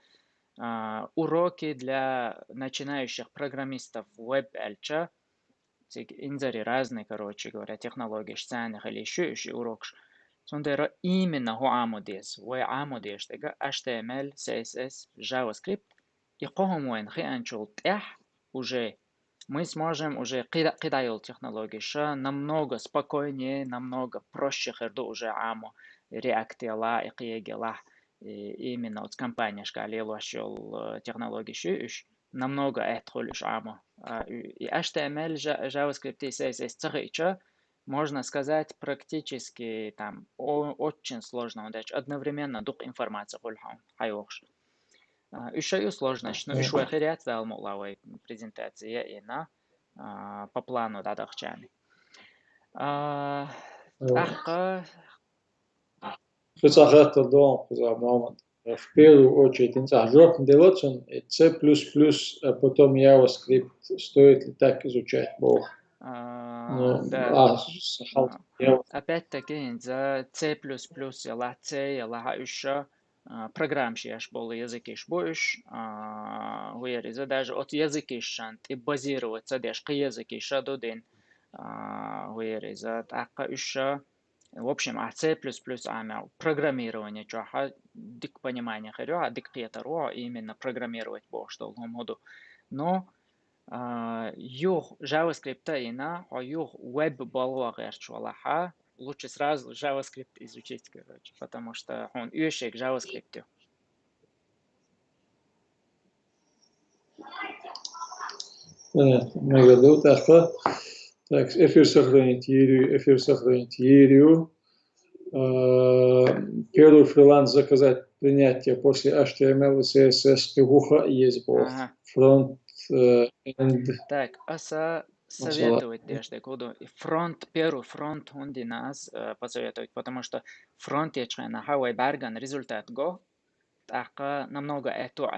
уроки для начинающих программистов веб-эльча, инзари разные, короче говоря, технологии, шцаных или еще урок. Цундера именно ху амудес, вы амудеш, тега HTML, CSS, JavaScript, и кохомуэн хианчул тех уже мы сможем уже кидайл технологии, что намного спокойнее, намного проще херду уже аму реактила и киегела именно от компании шкалил вашел технологии шиш намного этхолиш аму и HTML, JavaScript и CSS цехича можно сказать практически там очень сложно, одновременно дух информации хульхан хайохш. Еще и сложность, но еще херят дал мулавой презентация и на по плану дадахчани. Ахка. Хысахат дом за момент. В первую очередь, инсажок делаться C++, а потом JavaScript. Стоит ли так изучать Бог? Да. Опять-таки, за C++, яла C, яла еще программщик был языки больше, вырезать даже от языки шант и базироваться даже к языки шадодин вырезать, а еще в общем, C++ амел программирование, что дик понимание херё, а дик пьетеро именно программировать бо что в моду, но юг JavaScript ина, а юг веб балвагер чуалаха, лучше сразу JavaScript изучить, короче, потому что он ющий к JavaScript. Понятно. Так, эфир сохранить Ерию. Первый фриланс заказать принятие после HTML и CSS пигуха есть был Ага. front-end. Так, аса Масала. советовать дешде коду первый фронт онди нас посоветовать, потому что фронт ячена хавай барган результат го. Так, намного это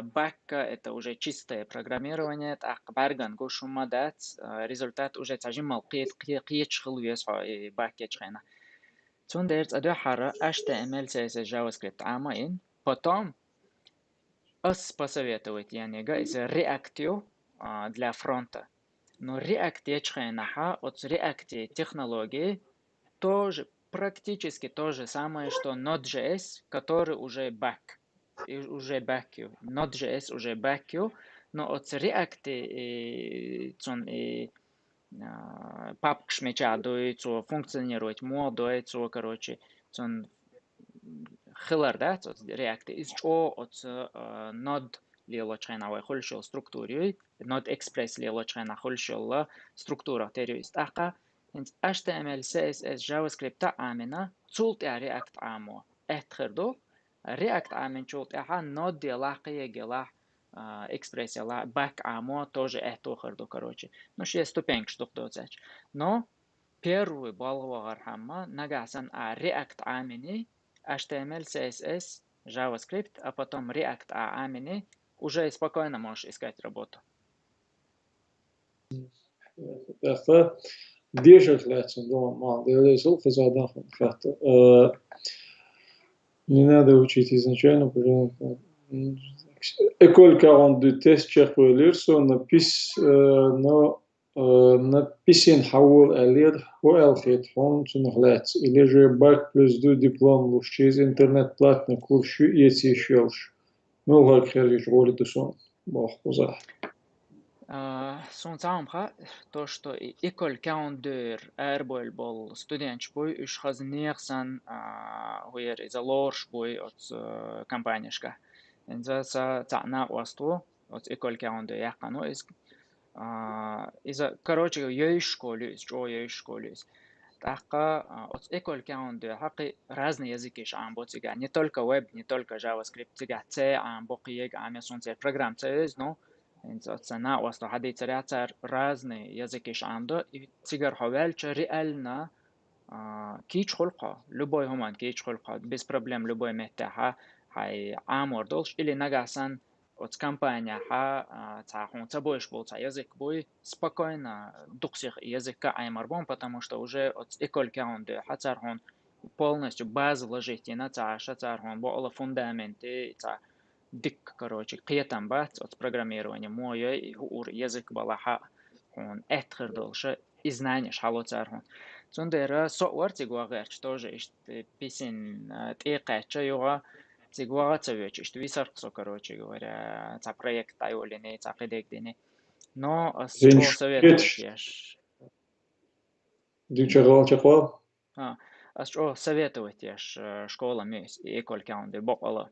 бэк, это уже чистое программирование, так барган го шума дат результат уже тажимал قيت شغل يسعى باك ячена. Цун дерц адо хара HTML CSS JavaScript амаин, потом посоветовать guys React для фронта. Но React ячхайнаха от React технологии тоже практически то же самое, что Node.js, который уже back. Node.js уже back, но от React папк шмечадует, функционирует модует, короче, خلر ده React is от Node ليلا چخنا و خلشل سترکتوری Node Express ليلا چخنا خلشل سترکتورا تریوست اقا هنز HTML CSS JavaScript آمنا چولت React آمو اتخردو React آمن چولت Node لاقي جلا Express لا back آمو тоже اتخردو короче ну ще ступеньк что доцач но первый балвар хамма нагасан React آمني HTML, CSS, JavaScript, а потом React амини, уже спокойно можешь искать работу. Так, держит ляцем дома мало. Я золото задахом как-то. Не надо учить изначально, пожалуйста. École 42 тест черпаешь, написан حول алир هو الخيط هون تنخلات или же bac plus 2 диплом луж через интернет платный курс يتي شيلش ну как хериш роли то сон бог поза Сон самха то что École 42 Airbol bol студент бой уж хазнерсан хуер из лорш бой от компанияшка. Энза цана уасту от École 42 яхану из короче ей школе, что ей школе. Тахка от École 42 حقي разные языки عم بوتيجا не только веб, не только JavaScript, تيجا C عم بقيق عم يسون سير программ C no انت цена واسطة حدي تريعتر разные языки عم دو تيجر حوالش реально كيش خلقه любой همان كيش خلقه без проблем любой متاحة هاي عامور دولش или نجاسن от компания цахун цабоиш был язык бой спокойно духсих языка аймарбон, потому что уже от École 42 цархун полностью базу вложить на цархун было фундаменты дик короче қиятан бат от программирования мой язык балаха он этхер долше и знание шало цархун цундера софтвер тигуагерч тоже писин тикача юга тигуага цавечь что висарксо короче говоря ца проект айолине ца предегдине но что советовать яш дючарал чаквал что советовать яш школа мес École 42 бокала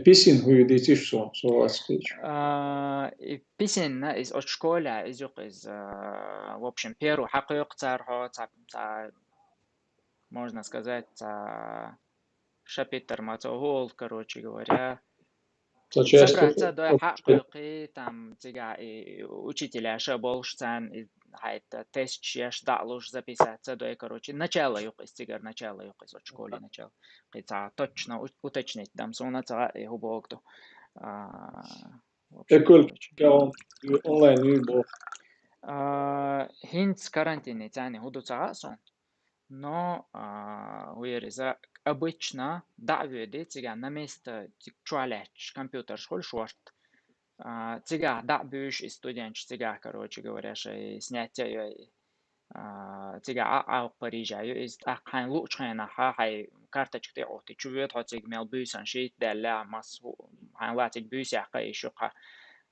писин хуидитиш соаскич писин из от школа из в общем первый حقيقة цархо можно сказать шапитер мацогол короче говоря собраться до حقيقي там тига учителя шаболшцан хайта тест чеш далуш записаться до короче начало юқис тигар начало юқис от школы начало қица точно уточнить дам сонаца его богто École 42 онлайн юбо хинц карантине тяне худуца сон но уериза обычно даведе тига на место тикчуалеч компьютер школ шорт тига дабюш и студент тига короче говоря снятие тига приезжаю из хайн лучшена хай карточки оти чувет хотиг мел бюсан шит дала мас хайн латик бюся еще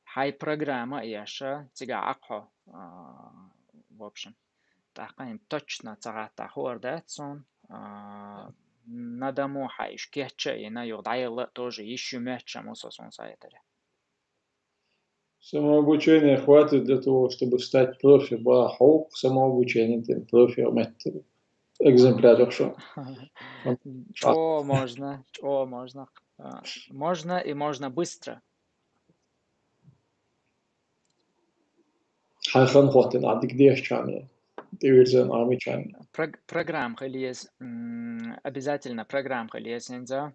хай программа яша тига акхо в общем تحقيقا точно цагаата хуардатсон на дому хайш кетча и на юдайла тоже еще мяча мусосон сайтаре Самообучение хватит для того, чтобы стать профи. Бахаук самообучение, ты профи, экземпляр что. Что можно. Можно и можно быстро. Хайхан хватит, а ты где чане? Ты верзен арми чане. Программ خليز обязательно программ خليز إنزا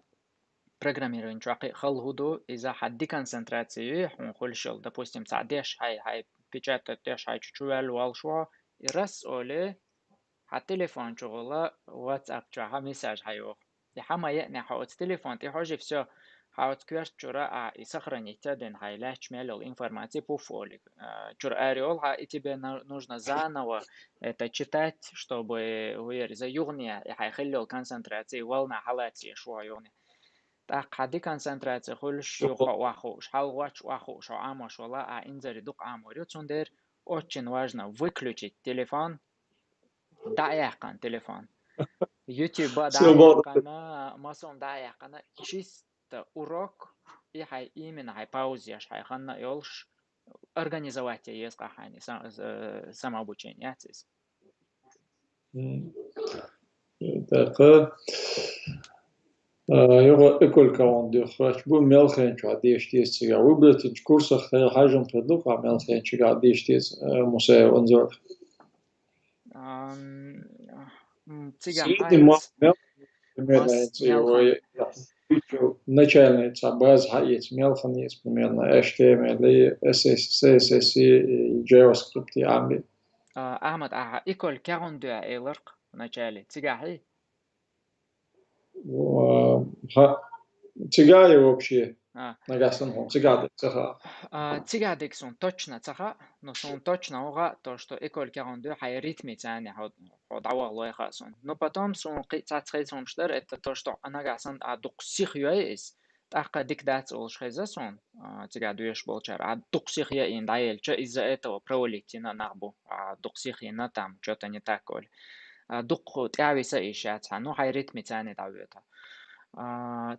программирование شاقي خلهدو إذا حد концентрации ونقول شغل допустим ساعديش هاي печатать هاي чучуэл والشوا يرس أولي هالتليفون شغله واتساب شوها مساج هايو يحما يأني حوت تليفون تحوجي все حاوت كويرت جرا يسخرني تدين هاي لاش ميلو информации пуфолик جر أريول ها тебе нужно заново это читать чтобы وير за югния هاي خلو концентрации волна حالاتي شو يوني تا قدي концентрация خلش يوخا واخو شحال واч واخو شو عامش والله انزل دوق عاموريو تسوندر очень важно выключить телефон دايقان телефон YouTube дайақана масон дайақана чисто урок и хай именно хай паузе хай ханна ёлш организовать есть хани самообучение цис. Так, его эколь каунде, хвач бу мелхен чадиш тес сега выбрать в курсах хажем предлог, а мелхен чадиш тес мусе онзор. Цига Средний хайц примерно мелхан начальный баз есть мелхан есть примерно HTML, CSS и JavaScript и AML. Ахмад إيكول 42 إيلرق начале цига хай Цигай вообще нагасан хом цигады цаха. цигадик сон точно цаха но сон точно ога то что École 42 хай ритме цане ход дава лоиха сон но потом сон цацхай сон штер это то что анагасан адуксих юэс тақа диктат олшхайза сон цигадуеш болчар адуксих я ин даэлча из-за этого пролетина нахбу адуксих ина там что-то не так коль дук тявиса ишат ну хай ритме цане давета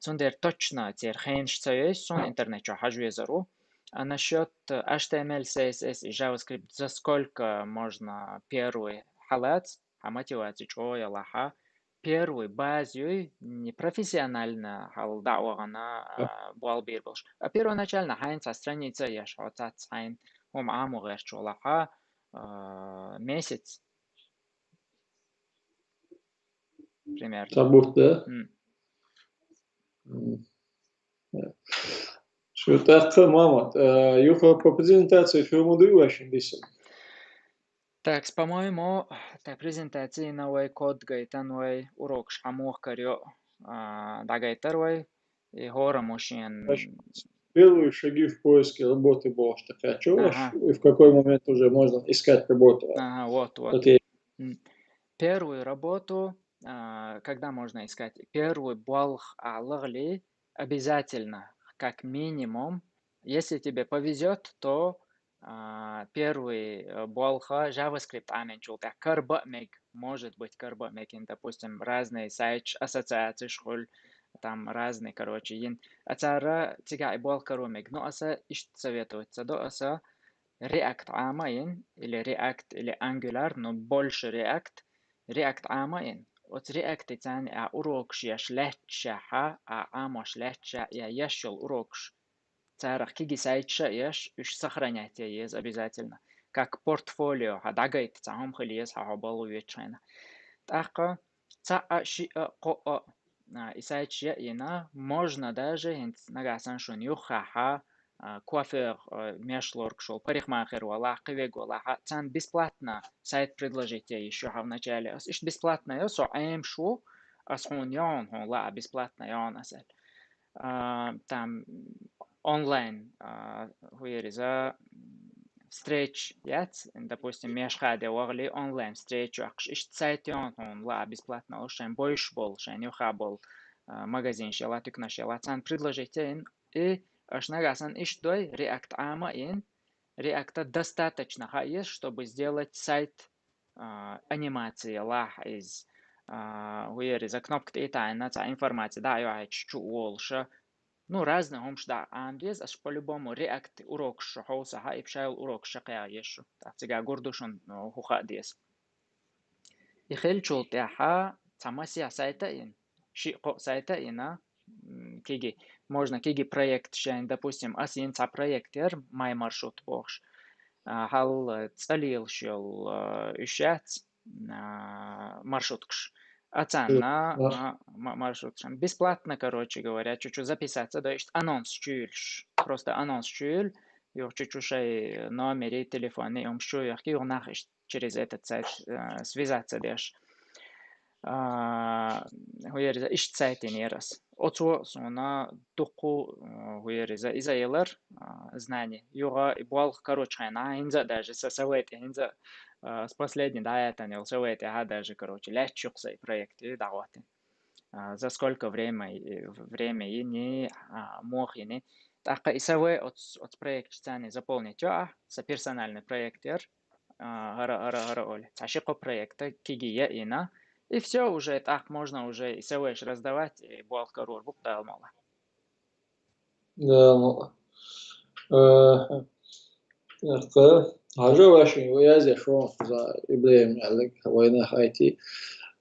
цундер точно тер хэнш цаёс сон интернет чо хажуезару. А насчет HTML, CSS и JavaScript, за сколько можно первый халат, а мотивация чего я лаха, первый базовый непрофессионально хал даугана буалбир болш. А первоначально хайн со страницы я шоцат хайн аму герчу лаха месяц примерно. Забух, да? Что так, мама, юха по презентации фильма дуешь, десен. Так, по-моему, так презентации новой код гайтанвай урок шамух карё дагайтарвай и гора мужчин. Первые шаги в поиске работы было такая, чего и в какой момент уже можно искать работу. Ага, вот. Первую работу, когда можно искать? Первый балх алгли обязательно, как минимум. Если тебе повезет, то первый балха JavaScript аменчул. Карбамек, может быть карбамек, допустим, разные сайт ассоциации школ, там разные, короче, ацара тига и балха ромек. Но аса ищет советуется, до аса React عامين или React или Angular, но больше React عامين. Вот React تاني أوروكش يش لاتشا عاموش لاتشا يشل أوروكش. تعرف كيجي سايتشا يش сохранять есть обязательно. Как портфолио, дагайт цахом хлиес хабалу ветчайна. Таха цаа шиа коа исаичья ина можно даже нагасан шунью хаха кофе мешлорк шел парикмахер вала кивег вала цан бесплатно сайт предложите еще в начале иш бесплатно я со аем шу асхуньон ла бесплатно я насел там онлайн хуериза встреч яц допустим мешхаде вагли онлайн встречу иш сайт он ла бесплатно ошен больше бол шен юхабол магазин шела тыкна шела цан предложите и Ашнагасан ишдой React Ама React достаточно есть, чтобы сделать сайт анимации лах из за кнопка и тайна информация да я чу волша Ну, разные همش да андез, аж по-любому реакт урок шахоуса, ха и пшайл урок шакая ешу. Так тига гордушон хуха дес. И хелчул тяха тамасия сайта ин. Шико сайта ина. Киги, можно киги проект шайн, допустим, асин ца проектер, май маршрут бохш. Хал цалил шел ищать маршруткш. Ацана маршрут. Бесплатно, короче говоря, чуть-чуть записаться, да, анонс чуешь. Просто анонс чуешь. Yok чуть-чуть номер телефона, и он что, я через этот сайт связаться дешь. Хуяриза иш сайтин ерас. Отсо сона туку хуяриза изаилар знание. Юга ибуал короче на инза даже сосавет инза с последней да это не сосавет а даже короче лячук сай проекты даваты. За сколько времени мог и не. Так и саве от проект цены заполнить со персональный проектер гара оль. Ташико проекта кигия ина. И все уже так можно уже и севеш раздавать, и буалка рурбук далмала. Да, هاجو واشين ويازي شو за إبراهيم عليك وين هايتي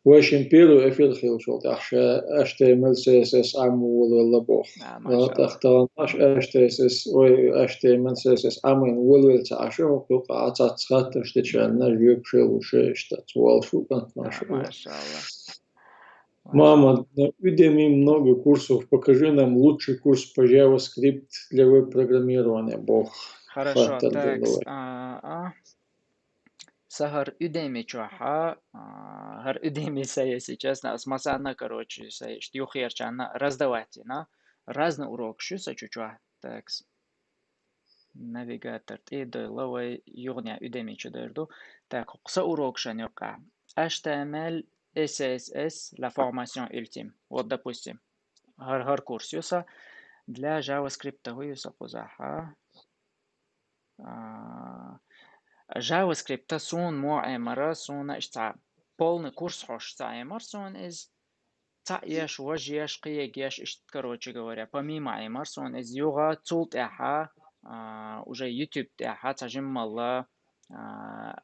واشين بيرو إفيل خيل شو تحشى HTML CSS عمو ولا بوخ ما شاء الله. تختار HTML HTML CSS عمين ولا تعشى وقوق عطات خاطر شتشان نجيب شو وشي شتات والشو كنت ما شاء الله. ما شاء الله. Мама, на Udemy много курсов. Покажи нам лучший курс по JavaScript для веб-программирования. Бог. Хорошо, так. Сахар Udemy чуаха. Хар Udemy сая сейчас на смасана, короче, сая штюхерчана раздавать, на разный урок, что са чучуа. Так. Навигатор и дойловой югня Udemy чудерду. Так, куса урок шанёка. HTML, CSS, la formation ultime. Вот, допустим, гар курс юса для JavaScript юса кузаха. JavaScript сун муэмара сун ишта полный курс хош цаэмар сун из цаеш вожеш киегеш ишт, короче говоря, помимо эмар сун из юга цулт яха уже YouTube яха цажим мала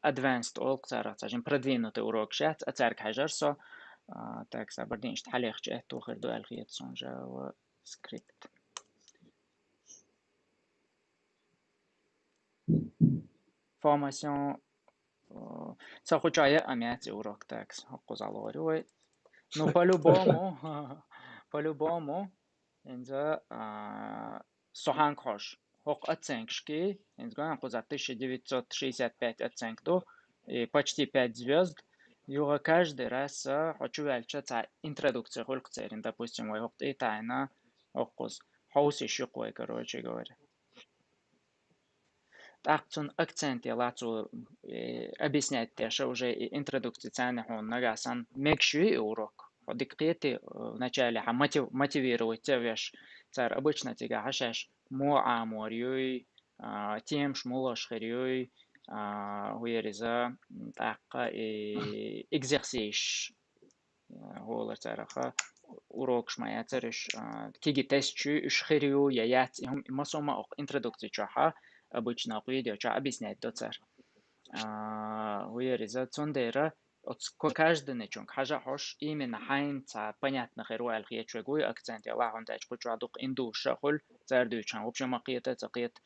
advanced олк цара цажим продвинутый урок шат ацарк хажарсо так сабардин ишт халех чэту херду алхиет сун JavaScript. Formation сахучая амяти урок такс хокузалоруй. Ну по-любому инза соханкош хок оценки инзга хокуза 1965 оценку и почти 5 звезд. Юга каждый раз хочу вельчаться интродукция хулкцерин, допустим, ой хокт и тайна хокуз хауси шукой, короче говоря. Акцент акцент я лацу объяснять теша уже интродукция цены он нагасан мекши урок. Диккети вначале мотивировать тебя цар обычно тебя хашаш муаморюй тем шмулаш херюй хуериза такка и экзерсиш холар цараха урок шмая цариш киги тестчу шхерю яят им масома интродукция чаха обычно видео ча объяснять то цар хуериза цондера от каждый нечон хажа хош именно хайнца понятно херуал хечугуй акцент я лахон тач почадук инду шахул цардучан в общем акиета цакиет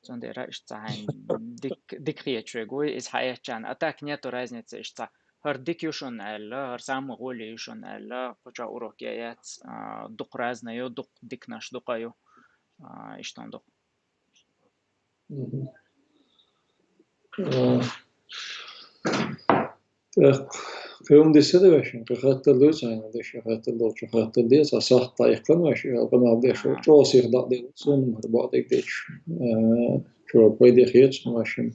цондера ишцайн дик хечугуй из хаячан а так нету разницы ишца هر ديكيوشون ألا هر سامو غوليوشون ألا قجا أوروكيات دق رازنا يو دق ديكناش دقايو إشتان دق. قيوم دي سيدي باشن قخات اللوز عين ديش قخات اللوز قخات الليز أصح طايقن واشي قنا ديش وشو سيخ دا دي سون مربع ديك ديش شو بايدي خيتش واشن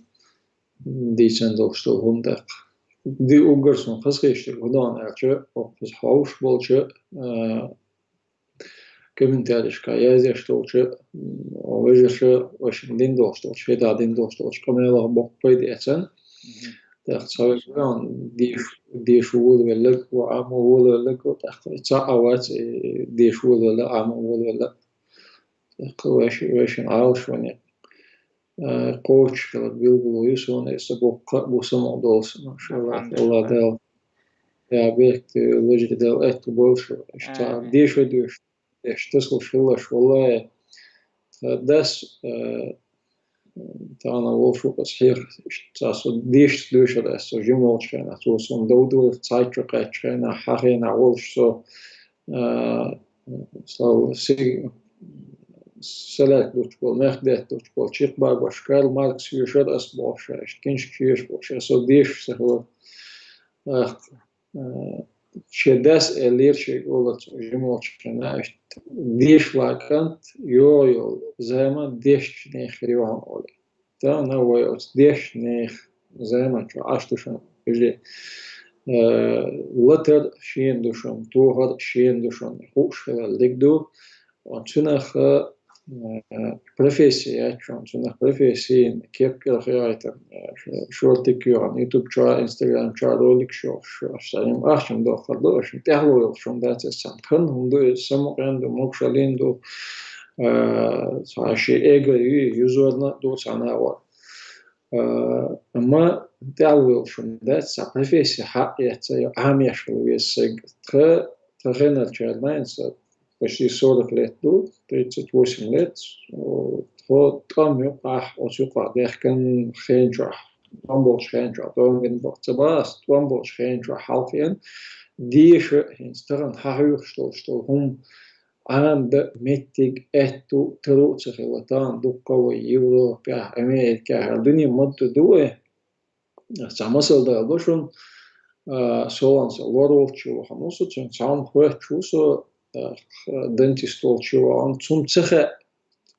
دي سندوش تو هم دق دي اوغرسون خسخيش غدان أرجع وقفز حوش بولش كمنتالش كايازيش تولش ووجش واشن دين دوش تولش فيدا دين دوش تولش كميلا بق بايدي أتسن تختار ديش وول ولا وعام وول ولا تختار تعوات ديش وول ولا عام وول ولا ويش عاوش وني قوش كلا بيلبلو يسون يسبوق بوسمو دولس ما شاء الله الحمد الله لله. دال يا بيك وجد دال ات بوش اشتا آمين. ديش وديش اشتسل شلش والله داس تانا وولفو صحيح تاسو ديش دوش داس جمول شينا تو سون دودو تايتشو قاتشينا حقينا وولش سو سي سلاك دوتشبول مخدات دوتشبول تشيق باغوش كارل ماركس يشد اس بوش كينش كيش بوش سو ديش سهو شداس اللير شيء قولت جمول شنا ديش لاكنت يو زيما ديش نيخ ريوهم أولي تا نوعي ديش نيخ زيما شو عشتوشن بجي لتر شين دوشن توهر شين دوشن خوش لقدو وانتناخ профессия, профессии, кепка хаяйтер, шортик юан, ютуб ча, инстаграм ча, ролик шо, шарим ахшим до хардо, шим тяглойл шом дати сам хан, хунду самоенду мокшалинду, саши эго юзорна до санава. Amma тяглойл шом дати сам профессия ха яца амешл весег тхенер чарнайнса почти 40 лет был, 38 лет, то там юпах, от юпах, дехкен хенджах, там был хенджах, там ген бахтабас, там был хенджах халфен, дишь инстерн хахюх, что хум анд меттиг эту труцах илатан дукковой Европа, Америка, дни модду дуэ, самасалда албашун, соланса лоролчу, хамусу, цун сам хуэчусо, дентистол чуан цум цеха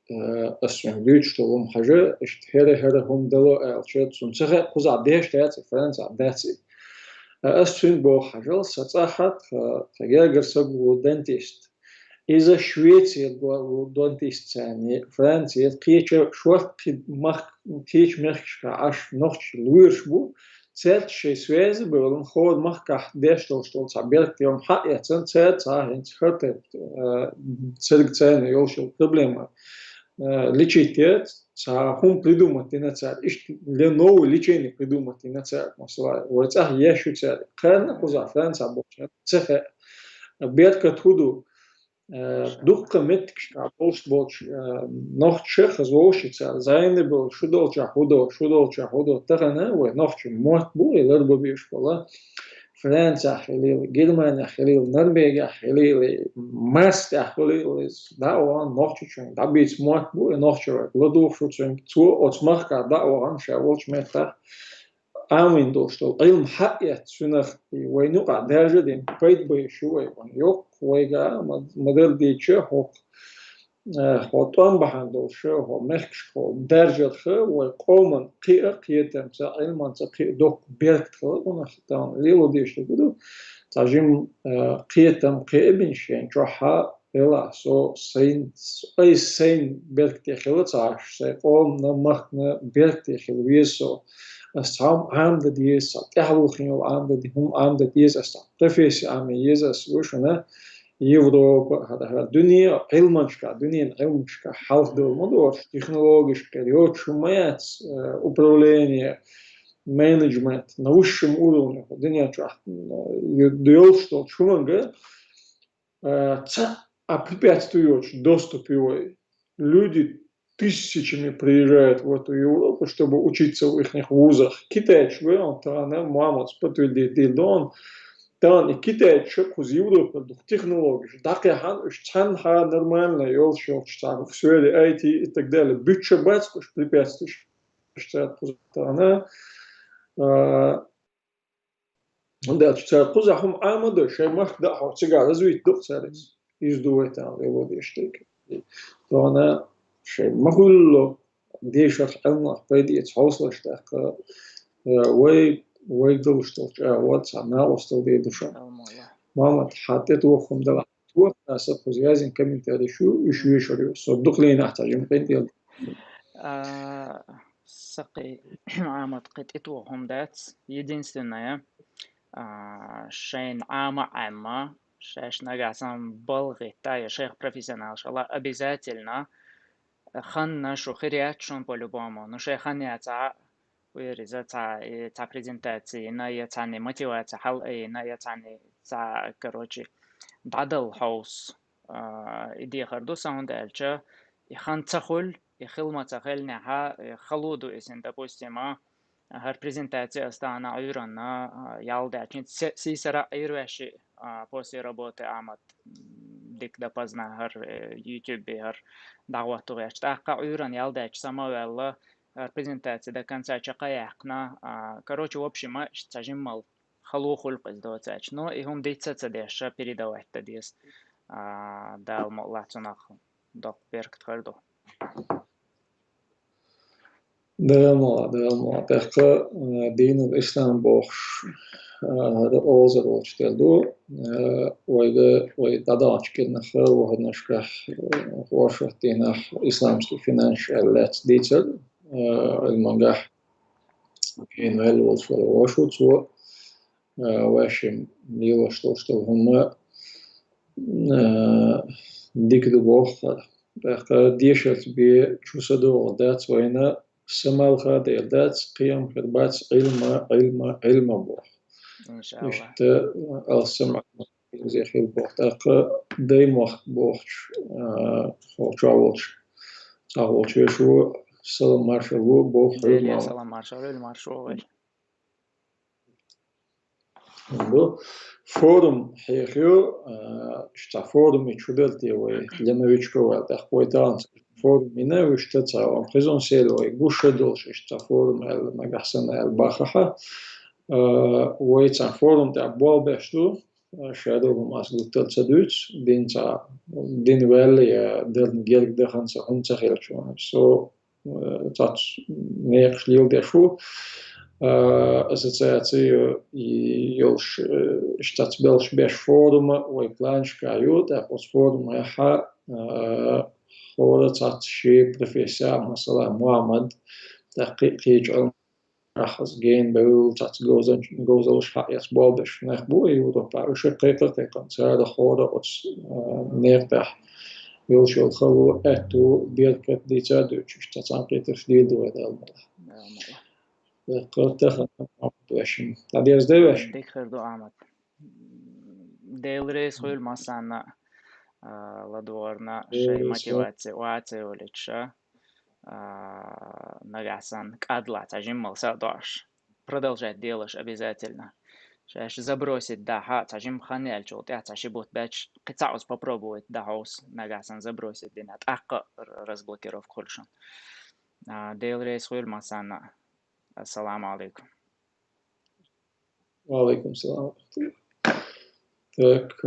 اسم بيوت تلوم حاجة هذا هم دلو الشيء цум цеха كوزا ديش تاعت فرنسا داتسي اسم بو حاجة ستصحت تجاجر سبو دنتيست إذا شويتي دنتيست يعني فرنسا كيتش شوت مخ كيتش مخش عش نخش لويرش بو زet شيء سويز بقولن خود مخ كح ديش تلشتول صبيرك يوم حق يتسن زet صاحين خرطة سرق تاني يوشل проблема лечить هم придумать на царь иш для нового лечения придумать на царь масла вот я шутя кана куза франция больше цеха бедка туду духка меткшка больше noch чех звучится зайны был шудолча худо тагана و noch мот бу лербо бишпола فرنسا خليل جرمانيا خليل نرويجيا خليل ماستا خليل داوان نوختشون دابيت موت بو نوختشون لدوختشون تو اتمخكا داوان شاولش متا امين دوشتو علم حقيت سنخ وينوقع درجة دين بيت بي شوي يوك ويغا مدل ديتشه هوك خطان بحندو شو هو مخش خو درجة خو وقومن قيتم سا علمان سا دوك بيرك خو ونختان ليلو ديشتو بدو تاجم قيتم قيبن شين جوحا إلا سو سين أي سين بيرك تيخلو تاش سي قوم نمخنا بيرك تيخلو ويسو استعام عام دا ديس تحلو خيو عام دا دي هم عام دا ديس استعام تفيسي عام يزاس وشنا Европа, dünya ilmançka, dünyanın ilmançka, halk doğumunda технологическое, речь, управление, менеджмент на высшем уровне, dünya diyor что чуманга, препятствует доступу люди тысячами приезжают в эту Европу, чтобы учиться в их вузах. Китай, он там, мама, спотвели, Dan ikide çok uz Европа дух технологий. Дакехан чан ха нормально йол шелчтан в сфере IT и так далее. Bütçe батько препятствует что она да что кузахум амада шеймах да хортига развить дух царец издует там его дештек. То она шеймахулло дешах алма пойдет хауслаштах وي ويقدر يشتغل واتس عنا وصل دي دشان ماما حطيت وخم ده تو اسف زيازن كم تاري شو يشوري صدق لي نحتاج مقيد سقي عامة قطعتهم دات единственное شين عامة شاش نقاسم بلغي تاي شيخ профессионал شاء الله обязательно خان شو خيريات شون по-любому. Ну что خان تا ويرزا تا презентации на я тани мотивация حل اي на я тани تا короче بعدل هاوس إدي خردو ساوند ألشة يخان تخل يخل ما تخل نها خلودو إسن допустим هر презентация استانا عيرنا يالدا чint سيسرا عيروشي после работы амат ديك да позна هر YouTube هر دعوات غيش تاقا عيرن يالدا سما والله презентация до конца чакаяхна короче в общем تجمل خلو خلق إزدوتاч но и هم ديتса цадеша передавать тадис да المقلعتناخ دق بيرك تخردو Delma, tehkä diin Islam box hada ozer olsteldu وي تضاعش كنا خير وهنا شرح ورشتنا إسلامski financial let's detail المنجح in wel wat voor oorschot zo واشم ليوش توشتل هم ديك دو بوخ tehkä ديشت بي شوسدو دات وينا سمال خادير دات قيام خدمات علم بوخ إن شاء الله إشت السمع زي خيل بوخ تاق دايموخ بوخش تعولش شو سلام مارشالو بوخ ديلي علم سلام مارشال فورم حيخيو شتا فورم يتشودلتي وي لنويتشكو تاخوي تانس فورم منا وشتا وان بريزونسيل وي غوشدولش شتا فورم المغحسن الباخحة ويتسان فورم تاع بوال بيشتو شادو ماسلو تلتسدوتس دين والي دل جيلك دخان سخون تخيل شو سو تات نيق ليل ديشو ассоциации ёлш штатсбелш беш форума ой планш кают а пос форума яха хора цатши профессия масала Мухаммад تحقيق علم أخذ جين بقول تات جوزش حقيقة بابش نخبو أوروبا وش قيقة تكنسر خورا أتس نرتاح يلش الخلو أتو بيركت دي تادوش تتعقيد تفديل دوات الملا قرطة باشم تديرز ده باش ديك خردو عمد ديلريس خويل масана ладворна шей мотивация уация улича нагасан кадла тажиммал садош продолжать делаешь обязательно شاش забросить да тажим ханел чот я таши бот бач قطعوس попробовать да хаус нагасан забросить динат акка разблокировку хольшан ديلريس خويل масана السلام عليكم وعليكم السلام. Так,